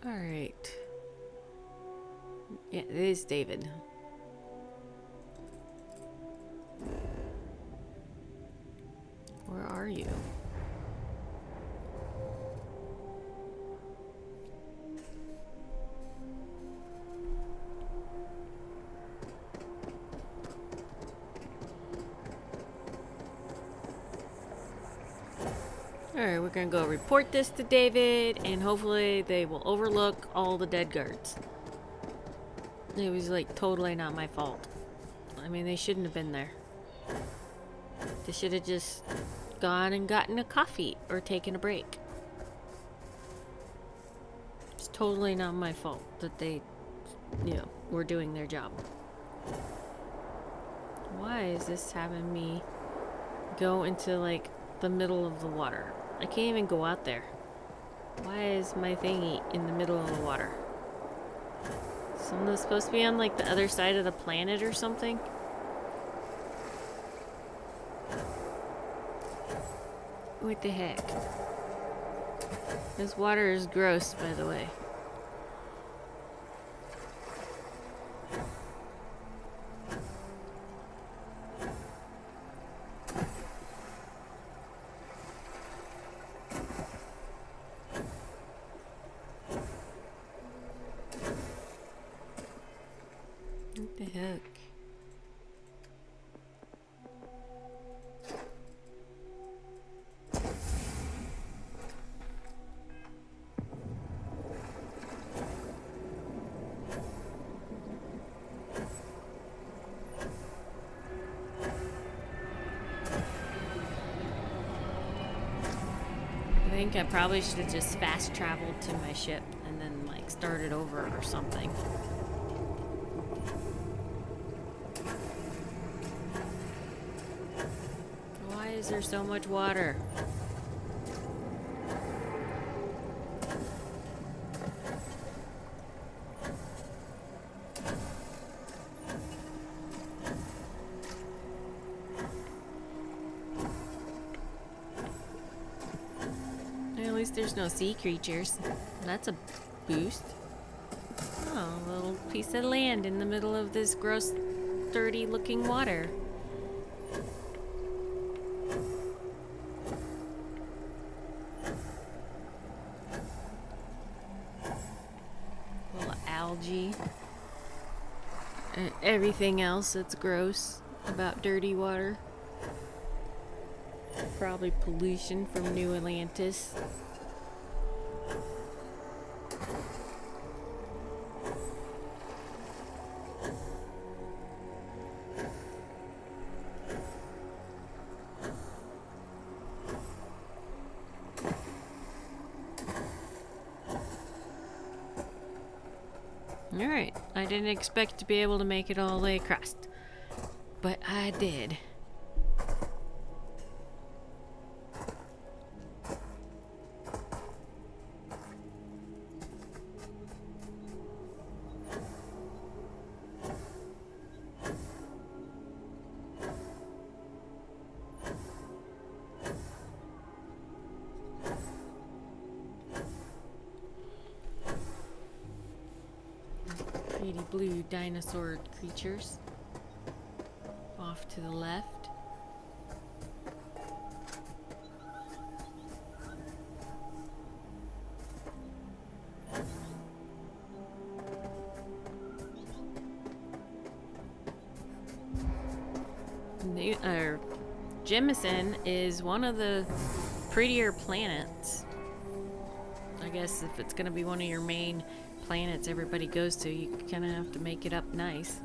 Alright. Yeah, it is David. Where are you? Alright, we're gonna go report this to David, and hopefully they will overlook all the dead guards. It was like totally not my fault. I mean, they shouldn't have been there. They should have just gone and gotten a coffee or taken a break. It's totally not my fault that they, were doing their job. Why is this having me go into like the middle of the water? I can't even go out there. Why is my thingy in the middle of the water? Someone's supposed to be on like the other side of the planet or something? What the heck? This water is gross, by the way. think I probably should have just fast traveled to my ship and then like started over or something. Why is there so much water? At least there's no sea creatures. That's a boost. Oh, a little piece of land in the middle of this gross, dirty looking water. Little algae. And everything else that's gross about dirty water. Probably pollution from New Atlantis. Alright, I didn't expect to be able to make it all the way across, but I did. Pretty blue dinosaur creatures. Off to the left. Jemison is one of the prettier planets. I guess if it's gonna be one of your main planets everybody goes to, you kind of have to make it up nice.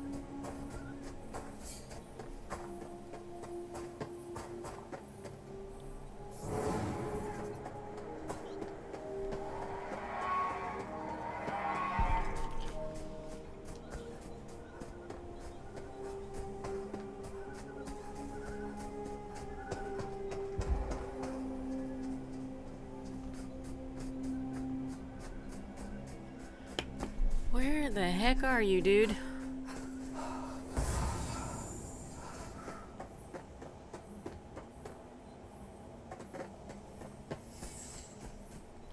Where the heck are you, dude? It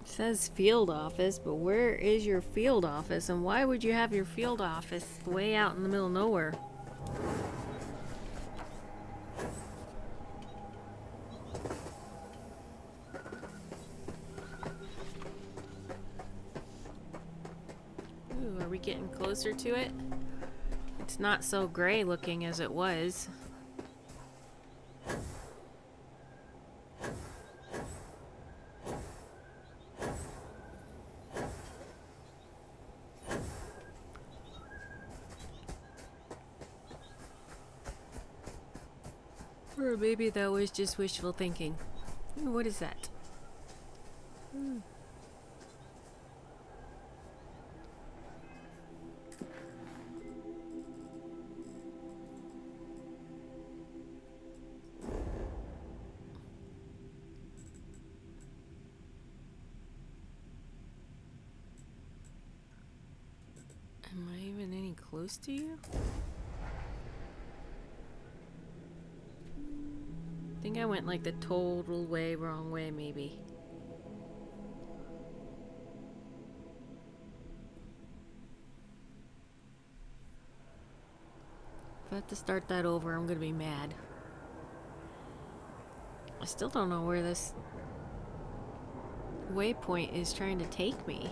says field office, but where is your field office? And why would you have your field office way out in the middle of nowhere? Ooh, are we getting closer to it? It's not so gray looking as it was. Or maybe that was just wishful thinking. Ooh, what is that? Am I even any close to you? I think I went like the total way wrong way, maybe. If I have to start that over, I'm gonna be mad. I still don't know where this waypoint is trying to take me.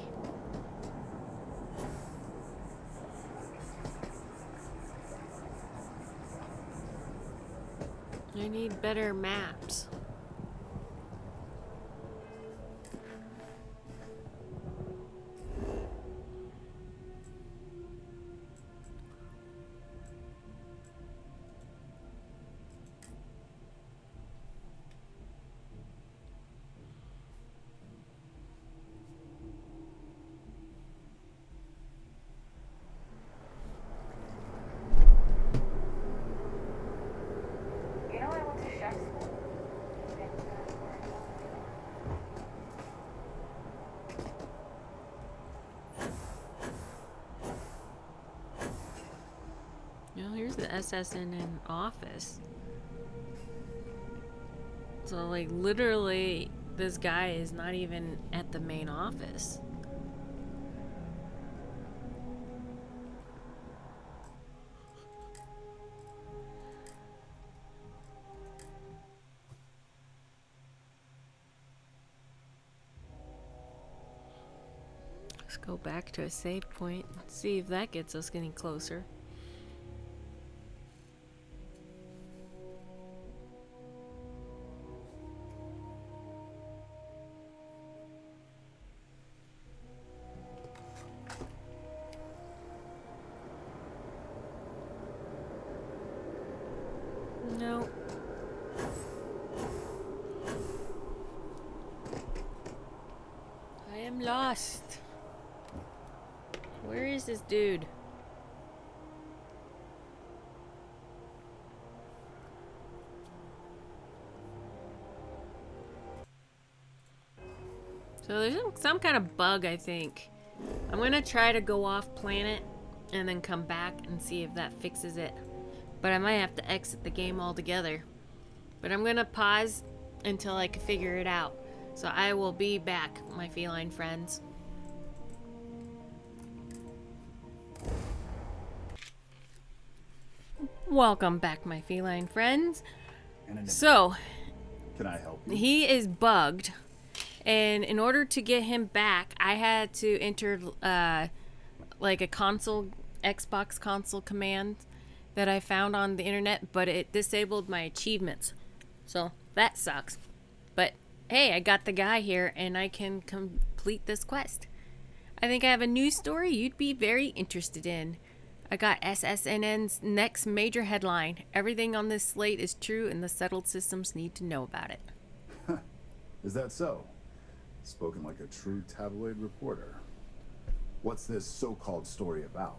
I need better maps. SSNN office. So, like, literally, this guy is not even at the main office. Let's go back to a save point and see if that gets us any closer. No. I am lost. Where is this dude? So there's some kind of bug, I think. I'm gonna try to go off planet and then come back and see if that fixes it. But I might have to exit the game altogether. But I'm gonna pause until I can figure it out. So I will be back, my feline friends. Welcome back, my feline friends. So, Can I help you? he is bugged. And in order to get him back, I had to enter like a Xbox console command that I found on the internet, but it disabled my achievements. So that sucks. But hey, I got the guy here and I can complete this quest. I think I have a news story you'd be very interested in. I got SSNN's next major headline. Everything on this slate is true and the settled systems need to know about it. Is that so? Spoken like a true tabloid reporter. What's this so-called story about?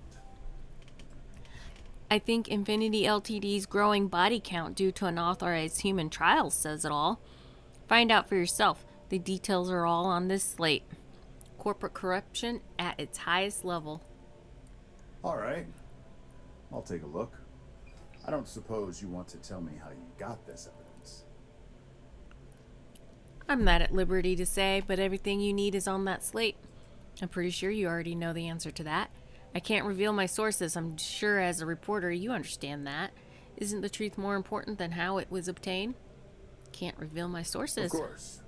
I think Infinity LTD's growing body count due to unauthorized human trials says it all. Find out for yourself. The details are all on this slate. Corporate corruption at its highest level. All right. I'll take a look. I don't suppose you want to tell me how you got this evidence. I'm not at liberty to say, but everything you need is on that slate. I'm pretty sure you already know the answer to that. I can't reveal my sources. I'm sure as a reporter you understand that. Isn't the truth more important than how it was obtained? Can't reveal my sources. Of course.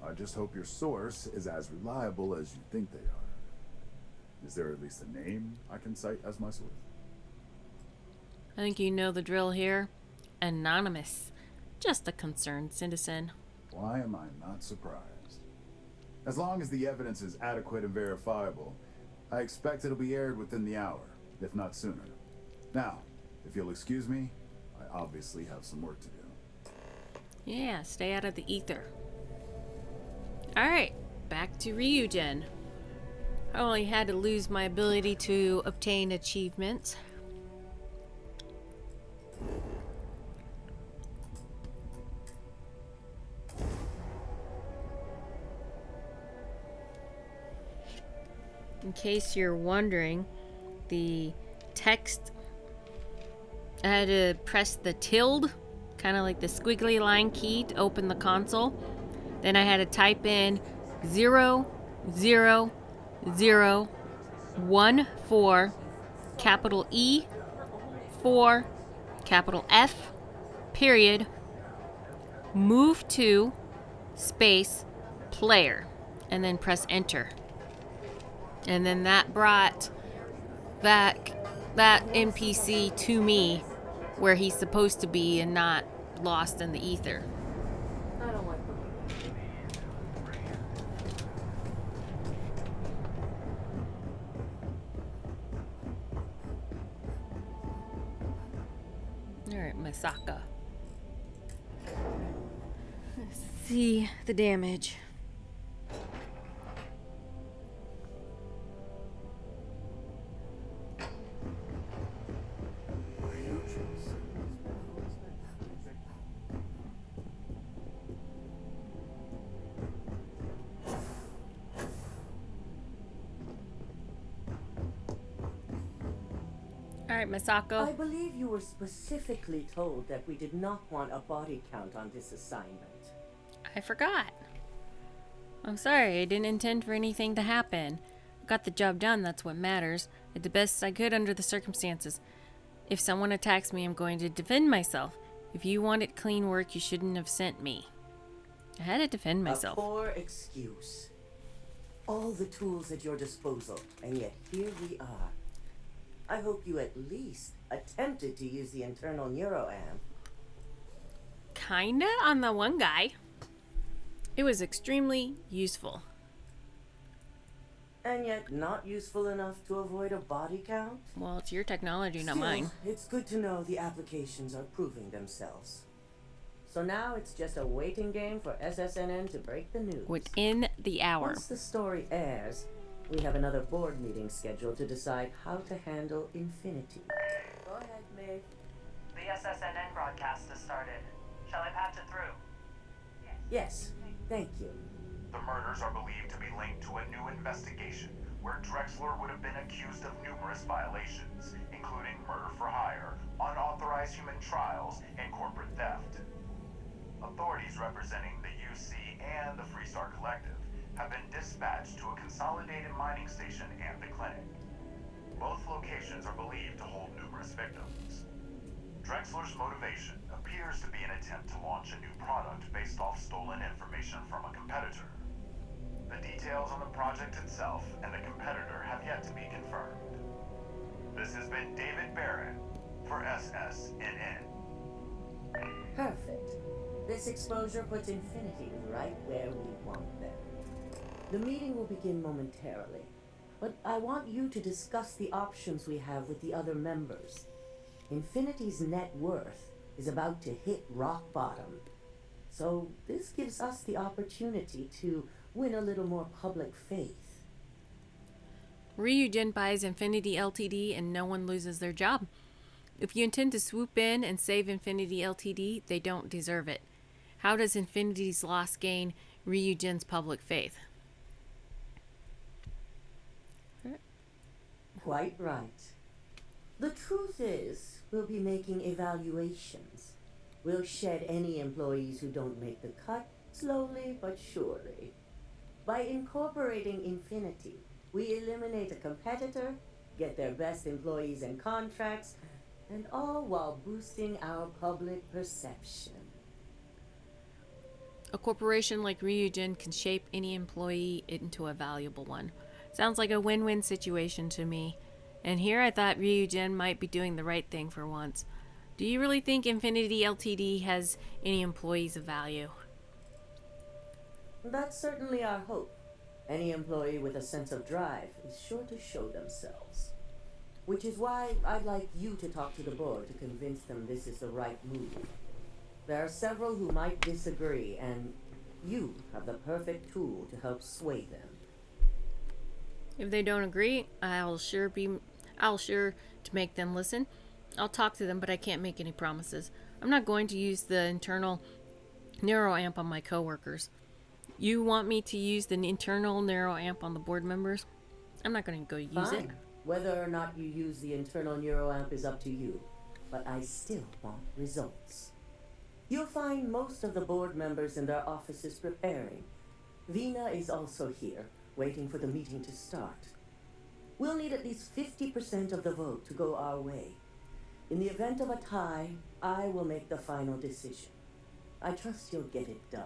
I just hope your source is as reliable as you think they are. Is there at least a name I can cite as my source? I think you know the drill here. Anonymous. Just a concerned citizen. Why am I not surprised? As long as the evidence is adequate and verifiable, I expect it'll be aired within the hour, if not sooner. Now, if you'll excuse me, I obviously have some work to do. Yeah, stay out of the ether. Alright, back to Ryujin. I only had to lose my ability to obtain achievements. In case you're wondering, the text, I had to press the tilde, kind of like the squiggly line key to open the console. Then I had to type in 00014, capital E, 4, capital F, period, move to, space, player, and then press enter. And then that brought that NPC to me where he's supposed to be and not lost in the ether. I don't like Alright, Masaka. Let's see the damage. Alright, I Masako. believe you were specifically told that we did not want a body count on this assignment. I forgot. I'm sorry, I didn't intend for anything to happen. I got the job done, that's what matters. I did the best I could under the circumstances. If someone attacks me, I'm going to defend myself. If you wanted clean work, you shouldn't have sent me. I had to defend myself. A poor excuse. All the tools at your disposal, and yet here we are. I hope you at least attempted to use the internal Nueroamp. Kinda on the one guy. It was extremely useful. And yet not useful enough to avoid a body count? Well, it's your technology, not Still, mine. it's good to know the applications are proving themselves. So now it's just a waiting game for SSNN to break the news. Within the hour. Once the story airs, we have another board meeting scheduled to decide how to handle Infinity. Go ahead, Maeve. The SSNN broadcast has started. Shall I patch it through? Yes, thank you. The murders are believed to be linked to a new investigation where Drexler would have been accused of numerous violations, including murder for hire, unauthorized human trials, and corporate theft. Authorities representing the UC and the Freestar Collective have been dispatched to a consolidated mining station and the clinic. Both locations are believed to hold numerous victims. Drexler's motivation appears to be an attempt to launch a new product based off stolen information from a competitor. The details on the project itself and the competitor have yet to be confirmed. This has been David Barron for SSNN. Perfect. This exposure puts Infinity right where we want them. The meeting will begin momentarily, but I want you to discuss the options we have with the other members. Infinity's net worth is about to hit rock bottom, so this gives us the opportunity to win a little more public faith. Ryujin buys Infinity LTD and no one loses their job. If you intend to swoop in and save Infinity LTD, they don't deserve it. How does Infinity's loss gain Ryujin's public faith? Quite right. The truth is, we'll be making evaluations. We'll shed any employees who don't make the cut, slowly but surely. By incorporating Infinity, we eliminate a competitor, get their best employees and contracts, and all while boosting our public perception. A corporation like Ryujin can shape any employee into a valuable one. Sounds like a win-win situation to me. And here I thought Ryujin might be doing the right thing for once. Do you really think Infinity LTD has any employees of value? That's certainly our hope. Any employee with a sense of drive is sure to show themselves. Which is why I'd like you to talk to the board to convince them this is the right move. There are several who might disagree, and you have the perfect tool to help sway them. If they don't agree, I'll sure to make them listen. I'll talk to them, but I can't make any promises. I'm not going to use the internal Nueroamp on my coworkers. You want me to use the internal Nueroamp on the board members? I'm not going to go use it. Whether or not you use the internal Nueroamp is up to you, but I still want results. You'll find most of the board members in their offices preparing. Vina is also here, waiting for the meeting to start. We'll need at least 50% of the vote to go our way. In the event of a tie, I will make the final decision. I trust you'll get it done.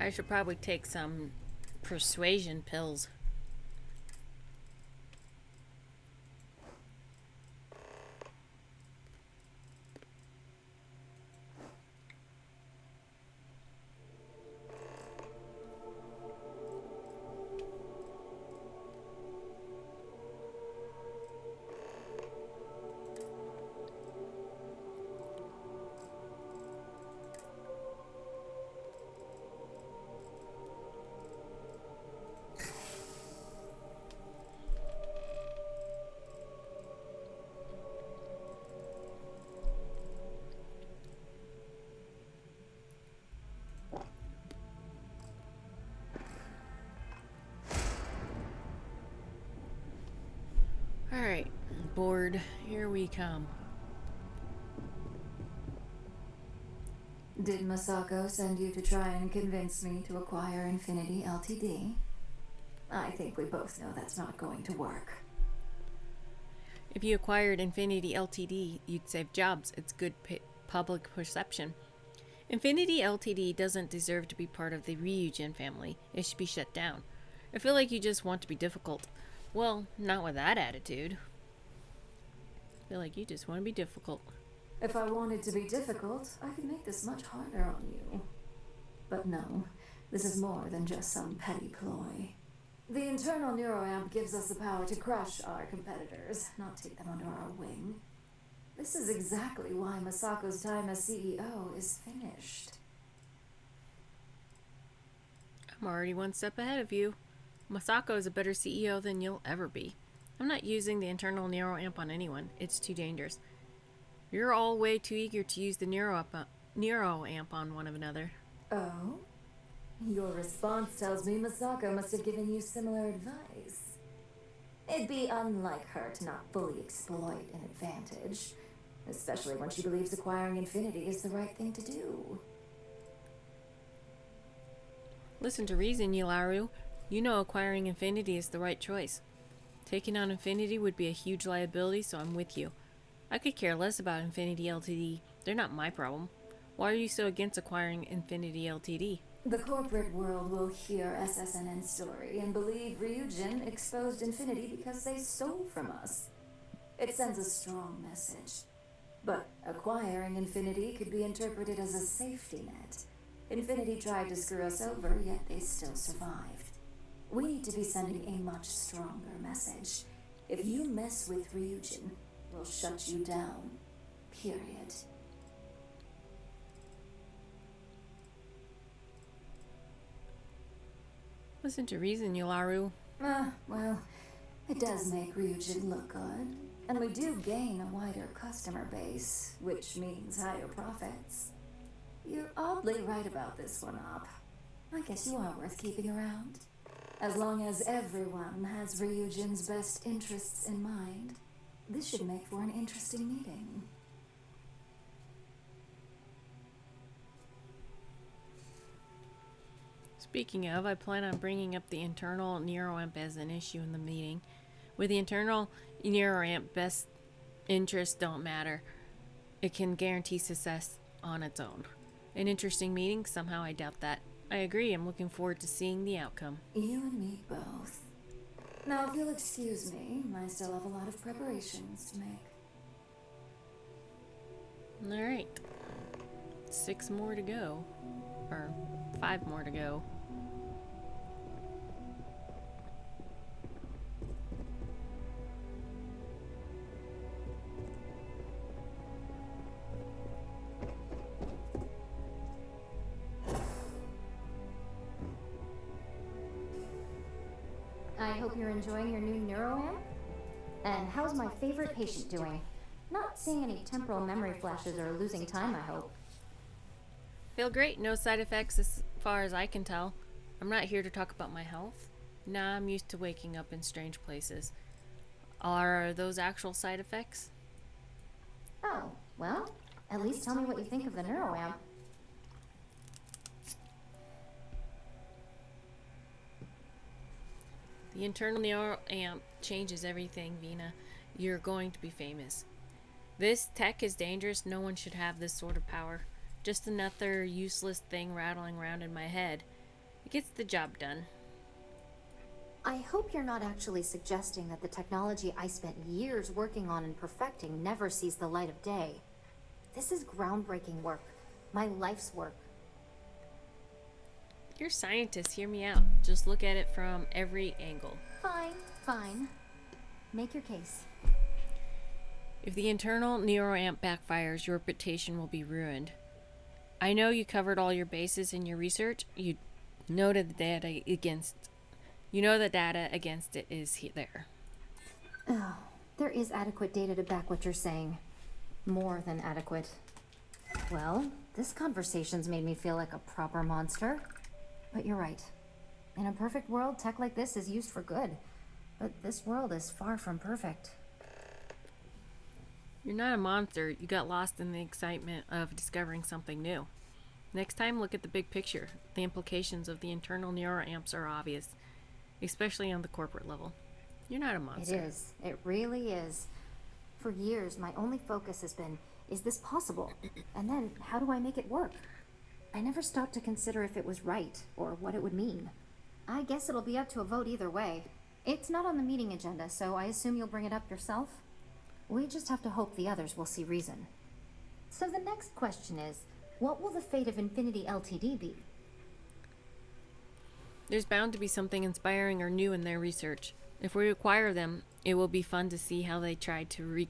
I should probably take some persuasion pills. Alright, board, here we come. Did Masako send you to try and convince me to acquire Infinity LTD? I think we both know that's not going to work. If you acquired Infinity LTD, you'd save jobs. It's good public perception. Infinity LTD doesn't deserve to be part of the Ryujin family. It should be shut down. I feel like you just want to be difficult. Well, not with that attitude. I feel like you just want to be difficult. If I wanted to be difficult, I could make this much harder on you. But no, this is more than just some petty ploy. The internal Nueroamp gives us the power to crush our competitors, not take them under our wing. This is exactly why Masako's time as CEO is finished. I'm already one step ahead of you. Masako is a better CEO than you'll ever be. I'm not using the internal Nueroamp on anyone. It's too dangerous. You're all way too eager to use the Nueroamp on one another. Oh? Your response tells me Masako must have given you similar advice. It'd be unlike her to not fully exploit an advantage, especially when she believes acquiring Infinity is the right thing to do. Listen to reason, Yularu. You know acquiring Infinity is the right choice. Taking on Infinity would be a huge liability, so I'm with you. I could care less about Infinity LTD. They're not my problem. Why are you so against acquiring Infinity LTD? The corporate world will hear SSNN's story and believe Ryujin exposed Infinity because they stole from us. It sends a strong message. But acquiring Infinity could be interpreted as a safety net. Infinity tried to screw us over, yet they still survived. We need to be sending a much stronger message. If you mess with Ryujin, we'll shut you down. Period. Listen to reason, Yularu. Well, it does make Ryujin look good. And we do gain a wider customer base, which means higher profits. You're oddly right about this one, Op. I guess you are worth keeping around. As long as everyone has Ryujin's best interests in mind, this should make for an interesting meeting. Speaking of, I plan on bringing up the internal Nueroamp as an issue in the meeting. With the internal Nueroamp, best interests don't matter. It can guarantee success on its own. An interesting meeting? Somehow I doubt that. I agree, I'm looking forward to seeing the outcome. You and me both. Now, if you'll excuse me, I still have a lot of preparations to make. Alright. 6 more to go. Or 5 more to go. I hope you're enjoying your new Nueroamp. And how's my favorite patient doing? Not seeing any temporal memory flashes or losing time, I hope. Feel great, no side effects as far as I can tell. I'm not here to talk about my health. Nah, I'm used to waking up in strange places. Are those actual side effects? Oh, well, at least tell me what you think of the Nueroamp. The internal Nueroamp changes everything, Vina. You're going to be famous. This tech is dangerous. No one should have this sort of power. Just another useless thing rattling around in my head. It gets the job done. I hope you're not actually suggesting that the technology I spent years working on and perfecting never sees the light of day. This is groundbreaking work. My life's work. You're scientists, hear me out. Just look at it from every angle. Fine, fine. Make your case. If the internal Nueroamp backfires, your reputation will be ruined. I know you covered all your bases in your research. You know that the data against it is there. Oh, there is adequate data to back what you're saying. More than adequate. Well, this conversation's made me feel like a proper monster. But you're right. In a perfect world, tech like this is used for good. But this world is far from perfect. You're not a monster. You got lost in the excitement of discovering something new. Next time, look at the big picture. The implications of the internal neuroamps are obvious, especially on the corporate level. You're not a monster. It is. It really is. For years, my only focus has been, is this possible? And then, how do I make it work? I never stopped to consider if it was right, or what it would mean. I guess it'll be up to a vote either way. It's not on the meeting agenda, so I assume you'll bring it up yourself? We just have to hope the others will see reason. So the next question is, what will the fate of Infinity LTD be? There's bound to be something inspiring or new in their research. If we acquire them, it will be fun to see how they try to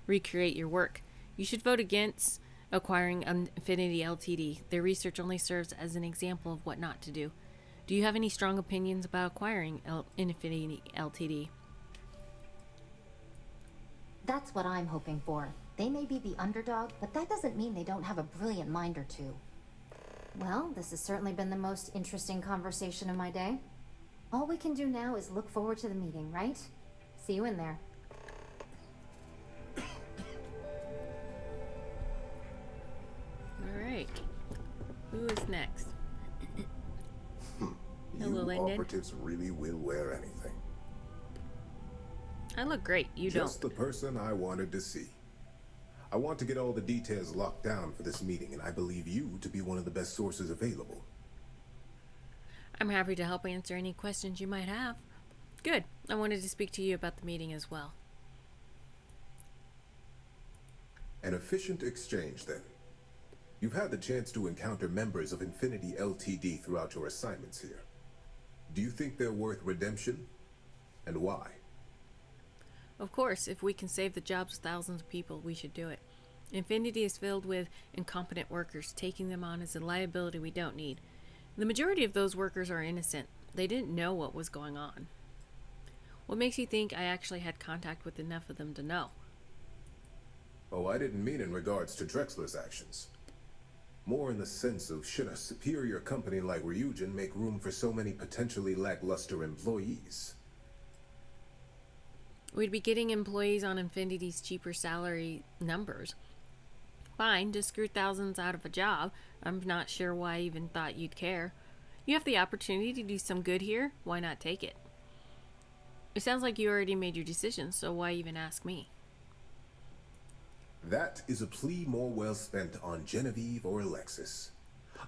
recreate your work. You should vote against acquiring Infinity LTD. Their research only serves as an example of what not to do. Do you have any strong opinions about acquiring Infinity LTD? That's what I'm hoping for. They may be the underdog, but that doesn't mean they don't have a brilliant mind or two. Well, this has certainly been the most interesting conversation of my day. All we can do now is look forward to the meeting, right? See you in there. Alright. Who is next? Hello, You Lyndon. operatives really will wear anything. I look great. You Just don't. the person I wanted to see. I want to get all the details locked down for this meeting, and I believe you to be one of the best sources available. I'm happy to help answer any questions you might have. Good. I wanted to speak to you about the meeting as well. An efficient exchange, then. You've had the chance to encounter members of Infinity LTD throughout your assignments here. Do you think they're worth redemption? And why? Of course, if we can save the jobs of thousands of people, we should do it. Infinity is filled with incompetent workers. Taking them on is a liability we don't need. The majority of those workers are innocent. They didn't know what was going on. What makes you think I actually had contact with enough of them to know? Oh, I didn't mean in regards to Drexler's actions. More in the sense of, should a superior company like Ryujin make room for so many potentially lackluster employees? We'd be getting employees on Infinity's cheaper salary numbers. Fine, just screw thousands out of a job. I'm not sure why I even thought you'd care. You have the opportunity to do some good here. Why not take it? It sounds like you already made your decision, so why even ask me? That is a plea more well spent on Genevieve or Alexis.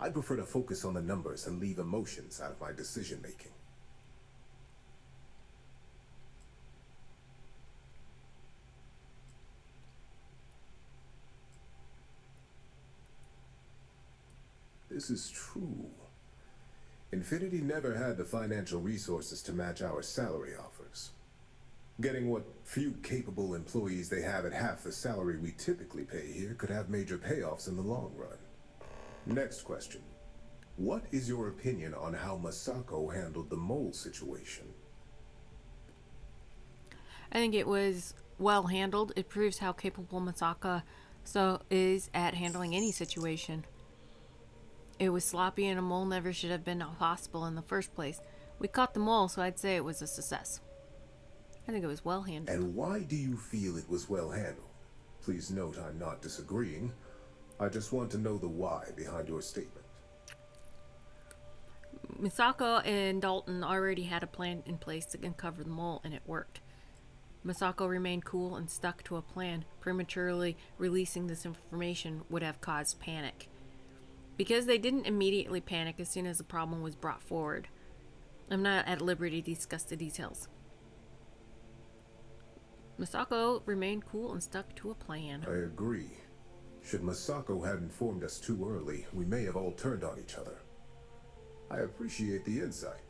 I prefer to focus on the numbers and leave emotions out of my decision-making. This is true. Infinity never had the financial resources to match our salary offers. Getting what few capable employees they have at half the salary we typically pay here could have major payoffs in the long run. Next question. What is your opinion on how Masako handled the mole situation? I think it was well handled. It proves how capable Masako is at handling any situation. It was sloppy and a mole never should have been possible in the first place. We caught the mole, so I'd say it was a success. I think it was well handled. And why do you feel it was well handled? Please note I'm not disagreeing. I just want to know the why behind your statement. Misako and Dalton already had a plan in place to uncover the mole, and it worked. Masako remained cool and stuck to a plan. Prematurely releasing this information would have caused panic. Because they didn't immediately panic as soon as the problem was brought forward. I'm not at liberty to discuss the details. Masako remained cool and stuck to a plan. I agree. Should Masako have informed us too early, we may have all turned on each other. I appreciate the insight.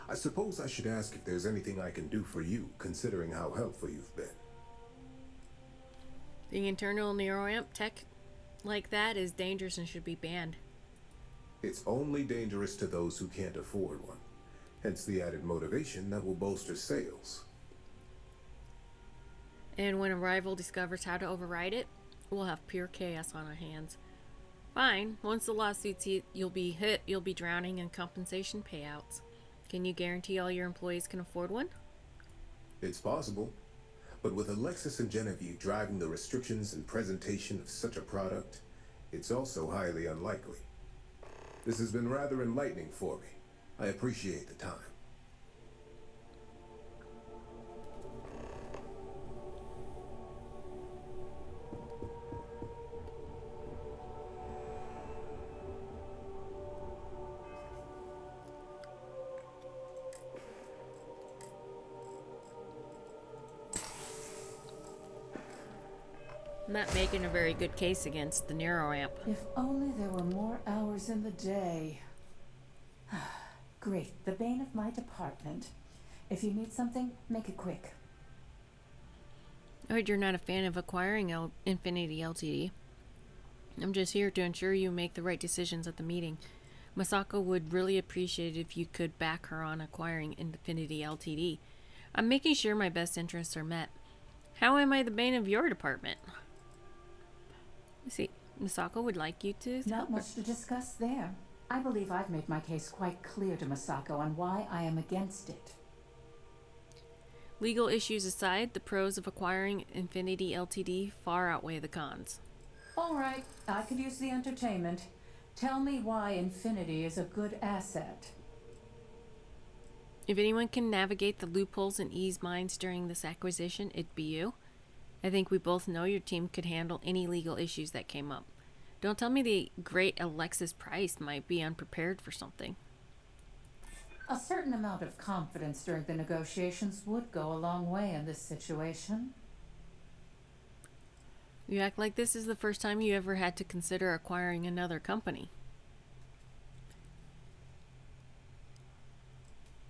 I suppose I should ask if there's anything I can do for you, considering how helpful you've been. The internal Nueroamp tech like that is dangerous and should be banned. It's only dangerous to those who can't afford one. Hence the added motivation that will bolster sales. And when a rival discovers how to override it, we'll have pure chaos on our hands. Fine, once the lawsuit's hit, you'll be drowning in compensation payouts. Can you guarantee all your employees can afford one? It's possible. But with Alexis and Genevieve driving the restrictions and presentation of such a product, it's also highly unlikely. This has been rather enlightening for me. I appreciate the time. Not making a very good case against the Nueroamp. If only there were more hours in the day. Great, the bane of my department. If you need something, make it quick. I heard you're not a fan of acquiring Infinity LTD. I'm just here to ensure you make the right decisions at the meeting. Masako would really appreciate it if you could back her on acquiring Infinity LTD. I'm making sure my best interests are met. How am I the bane of your department? See, Masako would like you to... Not much to discuss there. I believe I've made my case quite clear to Masako on why I am against it. Legal issues aside, the pros of acquiring Infinity LTD far outweigh the cons. All right, I could use the entertainment. Tell me why Infinity is a good asset. If anyone can navigate the loopholes and ease minds during this acquisition, it'd be you. I think we both know your team could handle any legal issues that came up. Don't tell me the great Alexis Price might be unprepared for something. A certain amount of confidence during the negotiations would go a long way in this situation. You act like this is the first time you ever had to consider acquiring another company.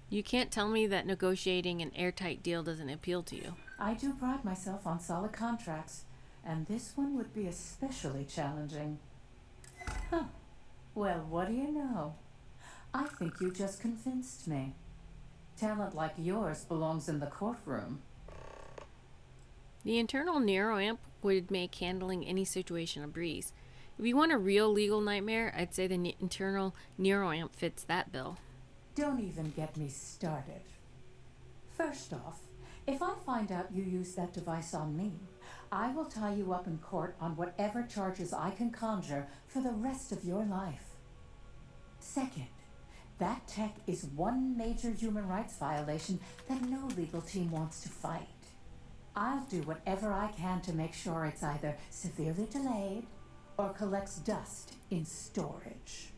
You can't tell me that negotiating an airtight deal doesn't appeal to you. I do pride myself on solid contracts, and this one would be especially challenging. Huh. Well, what do you know? I think you just convinced me. Talent like yours belongs in the courtroom. The internal Nueroamp would make handling any situation a breeze. If you want a real legal nightmare, I'd say the internal Nueroamp fits that bill. Don't even get me started. First off, if I find out you used that device on me, I will tie you up in court on whatever charges I can conjure for the rest of your life. Second, that tech is one major human rights violation that no legal team wants to fight. I'll do whatever I can to make sure it's either severely delayed or collects dust in storage.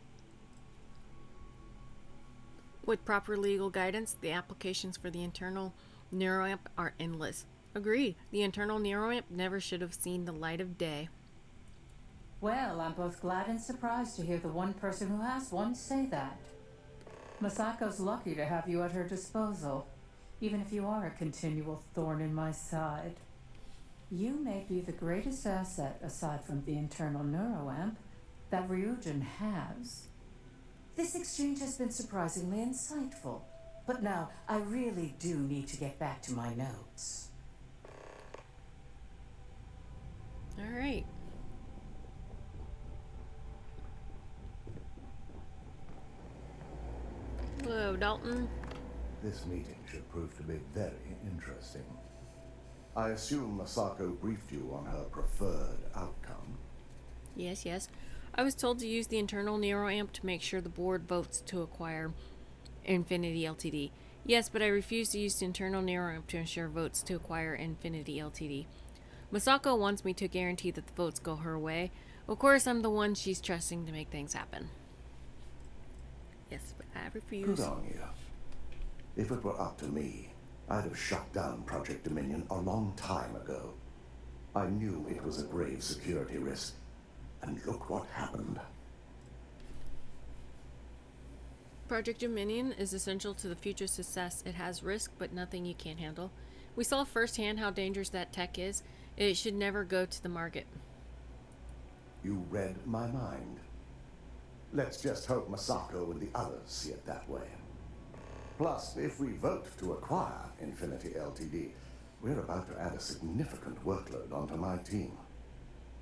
With proper legal guidance, the applications for the internal Nueroamp are endless. Agree, the internal Nueroamp never should have seen the light of day. Well, I'm both glad and surprised to hear the one person who has one say that. Masako's lucky to have you at her disposal, even if you are a continual thorn in my side. You may be the greatest asset, aside from the internal Nueroamp, that Ryujin has. This exchange has been surprisingly insightful, but now I really do need to get back to my notes. All right. Hello, Dalton. This meeting should prove to be very interesting. I assume Masako briefed you on her preferred outcome. Yes, yes. I was told to use the internal Nueroamp to make sure the board votes to acquire Infinity LTD. Yes, but I refuse to use the internal Nueroamp to ensure votes to acquire Infinity LTD. Masako wants me to guarantee that the votes go her way. Of course, I'm the one she's trusting to make things happen. Yes, but I refuse. Good on you. If it were up to me, I'd have shut down Project Dominion a long time ago. I knew it was a grave security risk. And look what happened. Project Dominion is essential to the future success. It has risk, but nothing you can't handle. We saw firsthand how dangerous that tech is. It should never go to the market. You read my mind. Let's just hope Masako and the others see it that way. Plus, if we vote to acquire Infinity LTD, we're about to add a significant workload onto my team.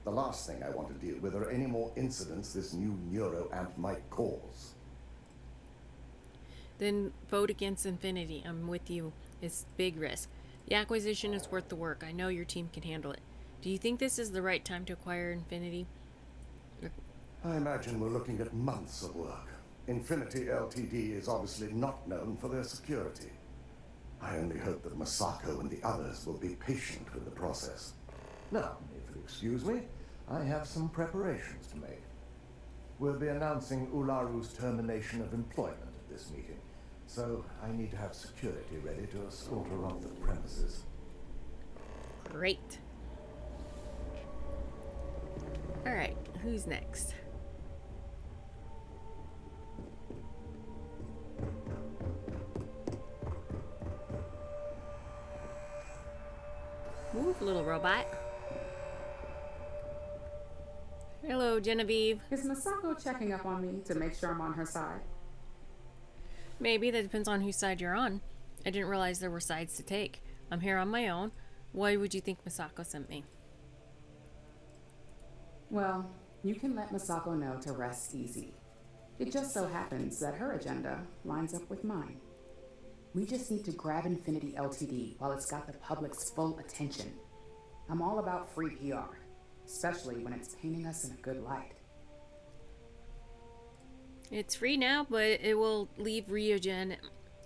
The last thing I want to deal with are any more incidents this new Nueroamp might cause. Then vote against Infinity. I'm with you. It's big risk. The acquisition is worth the work. I know your team can handle it. Do you think this is the right time to acquire Infinity? I imagine we're looking at months of work. Infinity LTD is obviously not known for their security. I only hope that Masako and the others will be patient with the process. Now, if you excuse me, I have some preparations to make. We'll be announcing Ularu's termination of employment at this meeting, so I need to have security ready to escort her off the premises. Great. Alright, who's next? Move, little robot. Hello, Genevieve. Is Masako checking up on me to make sure I'm on her side? Maybe, that depends on whose side you're on. I didn't realize there were sides to take. I'm here on my own. Why would you think Masako sent me? Well, you can let Masako know to rest easy. It just so happens that her agenda lines up with mine. We just need to grab Infinity LTD while it's got the public's full attention. I'm all about free PR, especially when it's painting us in a good light. It's free now, but it will leave Ryujin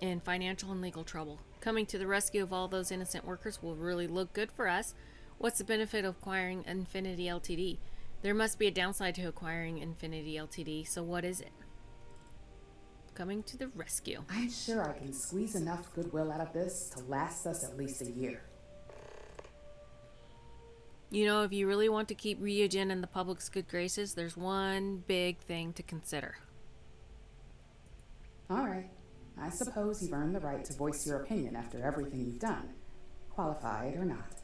in financial and legal trouble. Coming to the rescue of all those innocent workers will really look good for us. What's the benefit of acquiring Infinity LTD? There must be a downside to acquiring Infinity LTD, so what is it? Coming to the rescue. I'm sure I can squeeze enough goodwill out of this to last us at least a year. You know, if you really want to keep Ryujin in the public's good graces, there's one big thing to consider. All right. I suppose you've earned the right to voice your opinion after everything you've done, qualified or not.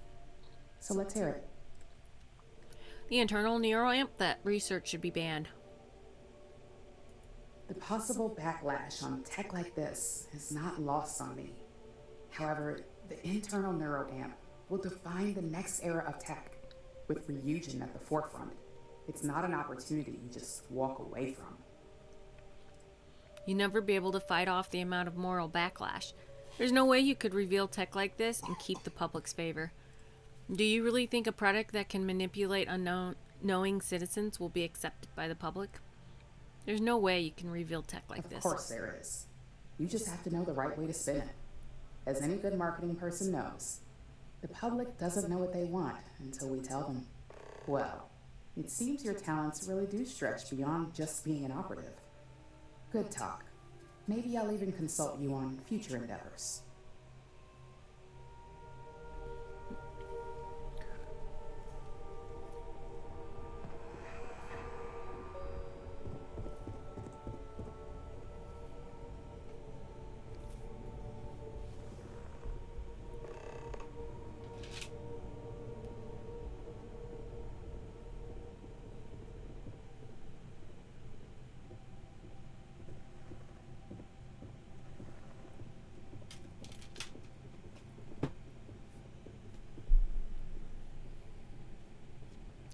So let's hear it. The internal Nueroamp, that research should be banned. The possible backlash on tech like this is not lost on me. However, the internal Nueroamp will define the next era of tech, with Ryujin at the forefront. It's not an opportunity you just walk away from. You'll never be able to fight off the amount of moral backlash. There's no way you could reveal tech like this and keep the public's favor. Do you really think a product that can manipulate unknowing citizens will be accepted by the public? There's no way you can reveal tech like this. Of course there is. You just have to know the right way to spin it. As any good marketing person knows, the public doesn't know what they want until we tell them. Well, it seems your talents really do stretch beyond just being an operative. Good talk. Maybe I'll even consult you on future endeavors.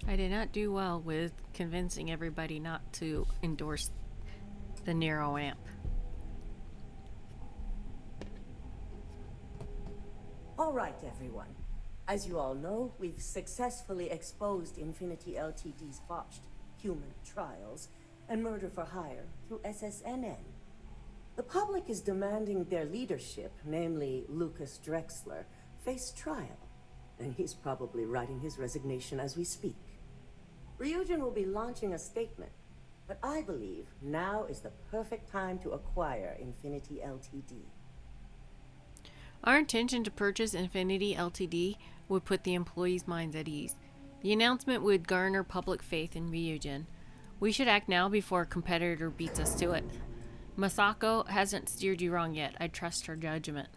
I did not do well with convincing everybody not to endorse the Nueroamp. All right, everyone. As you all know, we've successfully exposed Infinity LTD's botched human trials and murder for hire through SSNN. The public is demanding their leadership, namely Lucas Drexler, face trial, and he's probably writing his resignation as we speak. Ryujin will be launching a statement, but I believe now is the perfect time to acquire Infinity LTD. Our intention to purchase Infinity LTD would put the employees' minds at ease. The announcement would garner public faith in Ryujin. We should act now before a competitor beats us to it. Masako hasn't steered you wrong yet. I trust her judgment.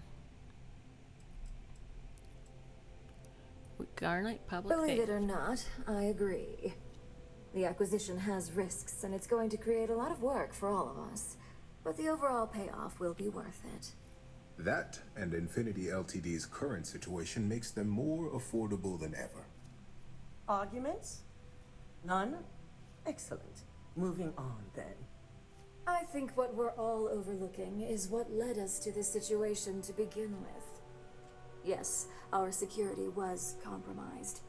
We garner public faith. Believe it or not, I agree. The acquisition has risks, and it's going to create a lot of work for all of us. But the overall payoff will be worth it. That and Infinity LTD's current situation makes them more affordable than ever. Arguments? None? Excellent. Moving on, then. I think what we're all overlooking is what led us to this situation to begin with. Yes, our security was compromised.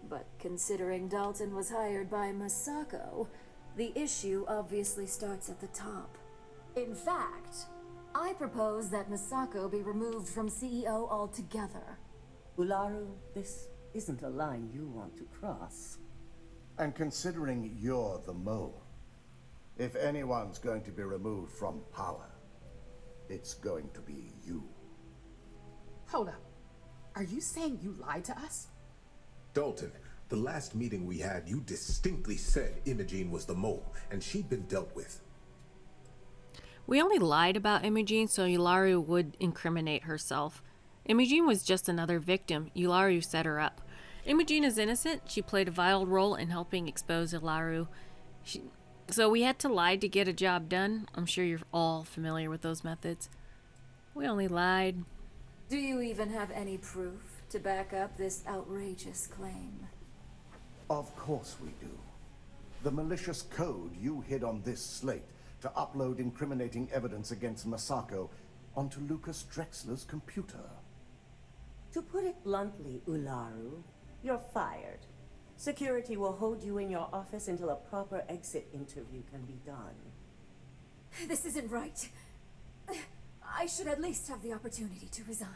But considering Dalton was hired by Masako, the issue obviously starts at the top. In fact, I propose that Masako be removed from CEO altogether. Ularu, this isn't a line you want to cross. And considering you're the mole, if anyone's going to be removed from power, it's going to be you. Hold up. Are you saying you lied to us? Dalton, the last meeting we had, you distinctly said Imogene was the mole, and she'd been dealt with. We only lied about Imogene so Ularu would incriminate herself. Imogene was just another victim. Ularu set her up. Imogene is innocent. She played a vital role in helping expose Ularu. So we had to lie to get a job done. I'm sure you're all familiar with those methods. We only lied. Do you even have any proof to back up this outrageous claim? Of course we do. The malicious code you hid on this slate to upload incriminating evidence against Masako onto Lucas Drexler's computer. To put it bluntly, Ularu, you're fired. Security will hold you in your office until a proper exit interview can be done. This isn't right. I should at least have the opportunity to resign.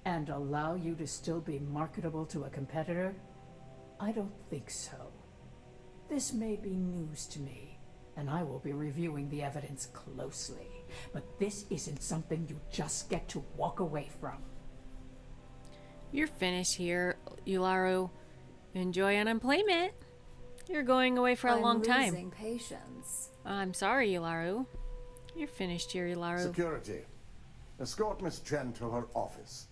And allow you to still be marketable to a competitor? I don't think so. This may be news to me, and I will be reviewing the evidence closely. But this isn't something you just get to walk away from. You're finished here, Ularu. Enjoy unemployment. You're going away for a long time. I'm losing patience. I'm sorry, Ularu. You're finished here, Ularu. Security, escort Miss Chen to her office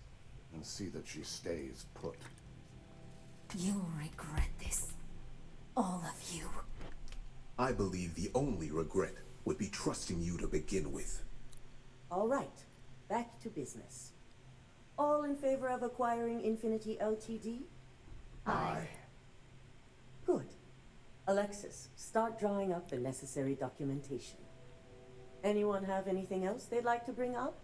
and see that she stays put. You'll regret this. All of you. I believe the only regret would be trusting you to begin with. All right, back to business. All in favor of acquiring Infinity LTD? Aye. Good. Alexis, start drawing up the necessary documentation. Anyone have anything else they'd like to bring up?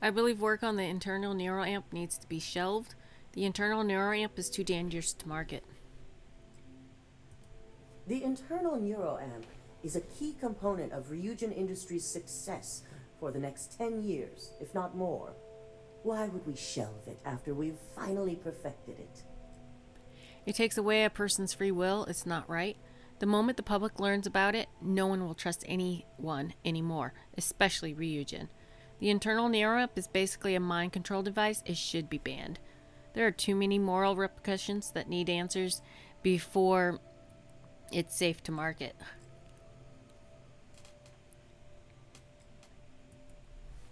I believe work on the internal Nueroamp needs to be shelved. The internal Nueroamp is too dangerous to market. The internal Nueroamp is a key component of Ryujin Industries' success for the next 10 years, if not more. Why would we shelve it after we've finally perfected it? It takes away a person's free will. It's not right. The moment the public learns about it, no one will trust anyone anymore, especially Ryujin. The internal Nueroamp is basically a mind control device. It should be banned. There are too many moral repercussions that need answers before it's safe to market.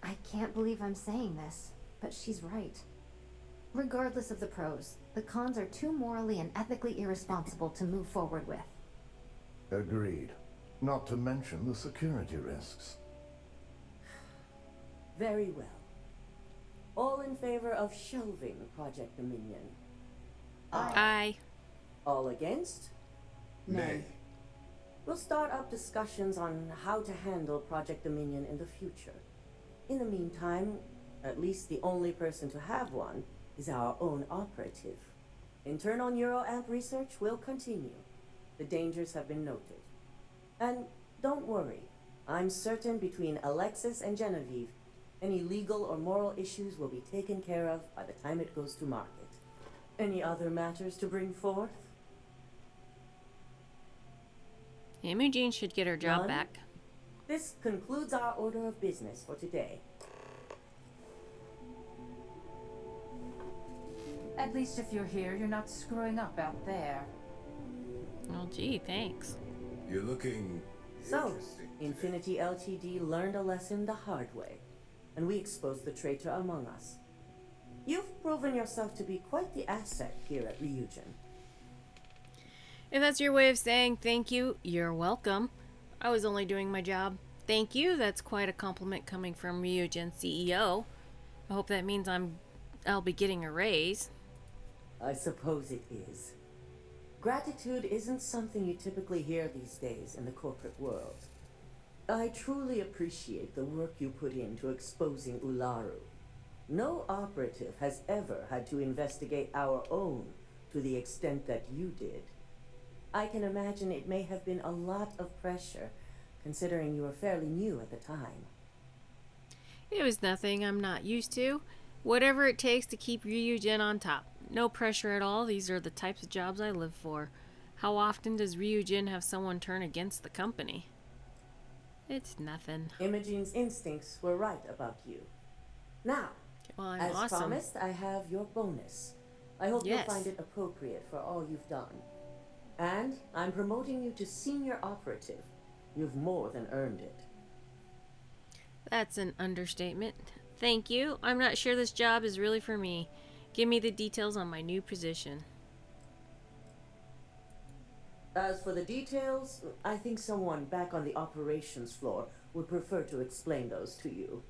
I can't believe I'm saying this, but she's right. Regardless of the pros, the cons are too morally and ethically irresponsible to move forward with. Agreed. Not to mention the security risks. Very well. All in favor of shelving Project Dominion? Aye. All against? Nay. We'll start up discussions on how to handle Project Dominion in the future. In the meantime, at least the only person to have one is our own operative. Internal Nueroamp research will continue. The dangers have been noted. And don't worry, I'm certain between Alexis and Genevieve, any legal or moral issues will be taken care of by the time it goes to market. Any other matters to bring forth? Imogene should get her job None? back. This concludes our order of business for today. At least if you're here, you're not screwing up out there. Oh, gee, thanks. You're looking So, interesting today. Infinity LTD learned a lesson the hard way, and we exposed the traitor among us. You've proven yourself to be quite the asset here at Ryujin. If that's your way of saying thank you, you're welcome. I was only doing my job. Thank you. That's quite a compliment coming from Ryujin CEO. I hope that means I'll be getting a raise. I suppose it is. Gratitude isn't something you typically hear these days in the corporate world. I truly appreciate the work you put into exposing Ularu. No operative has ever had to investigate our own to the extent that you did. I can imagine it may have been a lot of pressure, considering you were fairly new at the time. It was nothing I'm not used to. Whatever it takes to keep Ryujin on top. No pressure at all. These are the types of jobs I live for. How often does Ryujin have someone turn against the company? It's nothing. Imogene's instincts were right about you. Now, well, I'm as awesome. promised, I have your bonus. I hope you'll find it appropriate for all you've done. And I'm promoting you to senior operative. You've more than earned it. That's an understatement. Thank you. I'm not sure this job is really for me. Give me the details on my new position. As for the details, I think someone back on the operations floor would prefer to explain those to you.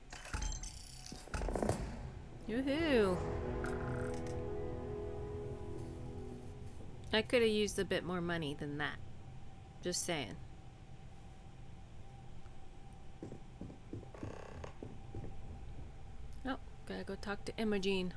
Woohoo! I could have used a bit more money than that. Just saying. Oh, gotta go talk to Imogen.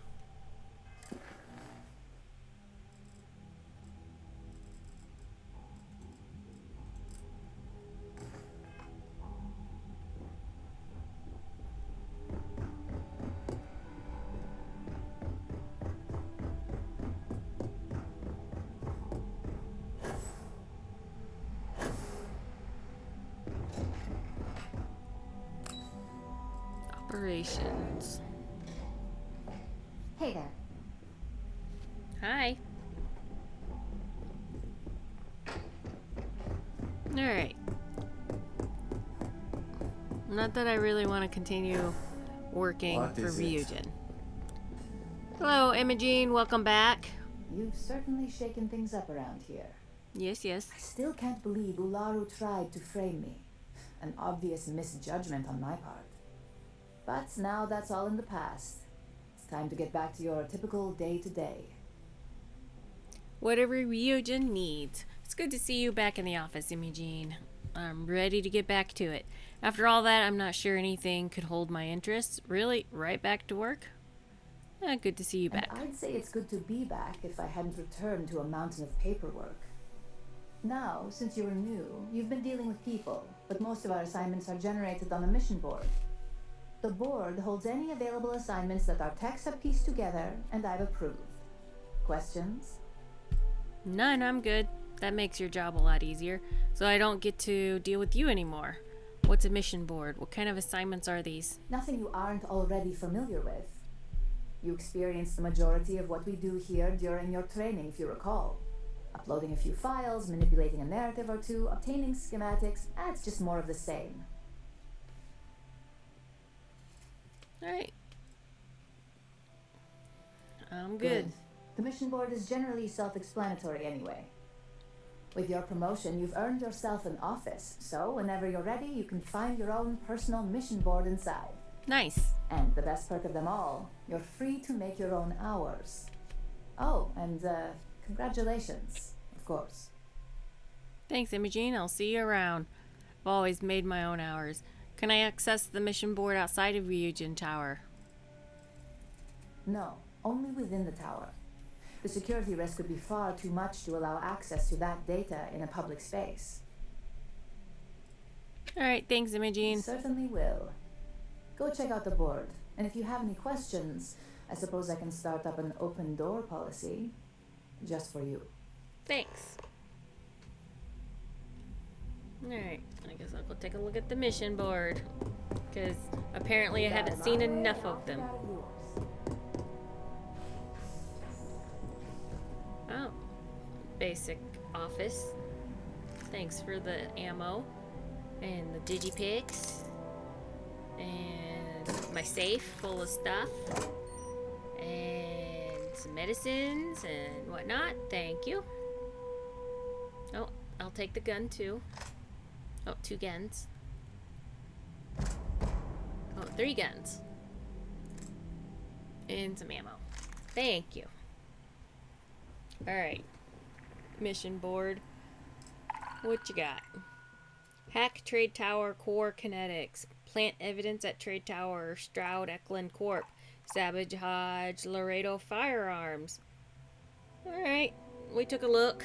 Operations. Hey there. Hi. Alright. Not that I really want to continue working for Ryujin. Hello, Imogen. Welcome back. You've certainly shaken things up around here. Yes, yes. I still can't believe Ularu tried to frame me. An obvious misjudgment on my part. But now that's all in the past. It's time to get back to your typical day-to-day. Whatever Ryujin needs. It's good to see you back in the office, Imogen. I'm ready to get back to it. After all that, I'm not sure anything could hold my interest. Really? Right back to work? Good to see you back. And I'd say it's good to be back if I hadn't returned to a mountain of paperwork. Now, since you're new, you've been dealing with people, but most of our assignments are generated on a mission board. The board holds any available assignments that our techs have pieced together, and I've approved. Questions? None, I'm good. That makes your job a lot easier, so I don't get to deal with you anymore. What's a mission board? What kind of assignments are these? Nothing you aren't already familiar with. You experienced the majority of what we do here during your training, if you recall. Uploading a few files, manipulating a narrative or two, obtaining schematics, it's just more of the same. Alright. I'm good. The mission board is generally self-explanatory anyway. With your promotion, you've earned yourself an office, so whenever you're ready, you can find your own personal mission board inside. Nice. And the best perk of them all, you're free to make your own hours. Oh, and congratulations, of course. Thanks, Imogen. I'll see you around. I've always made my own hours. Can I access the mission board outside of Ryujin Tower? No, only within the tower. The security risk would be far too much to allow access to that data in a public space. Alright, thanks, Imogen. Certainly will. Go check out the board, and if you have any questions, I suppose I can start up an open door policy, just for you. Thanks. Alright, I guess I'll go take a look at the mission board, because apparently I hadn't seen enough of them. Oh, basic office. Thanks for the ammo and the digipicks and my safe full of stuff and some medicines and whatnot. Thank you. Oh, I'll take the gun too. Oh, 2 guns. Oh, 3 guns. And some ammo. Thank you. Alright. Mission board. What you got? Hack Trade Tower Core Kinetics. Plant evidence at Trade Tower Stroud Eklund Corp. Sabotage Laredo Firearms. Alright, we took a look.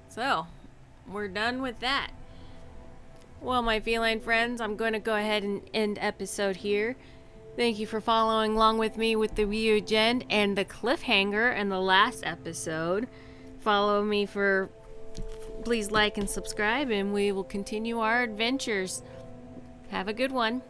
So, we're done with that. Well, my feline friends, I'm going to go ahead and end episode here. Thank you for following along with me with the Ryujin and the cliffhanger in the last episode. Follow me for... Please like and subscribe, and we will continue our adventures. Have a good one.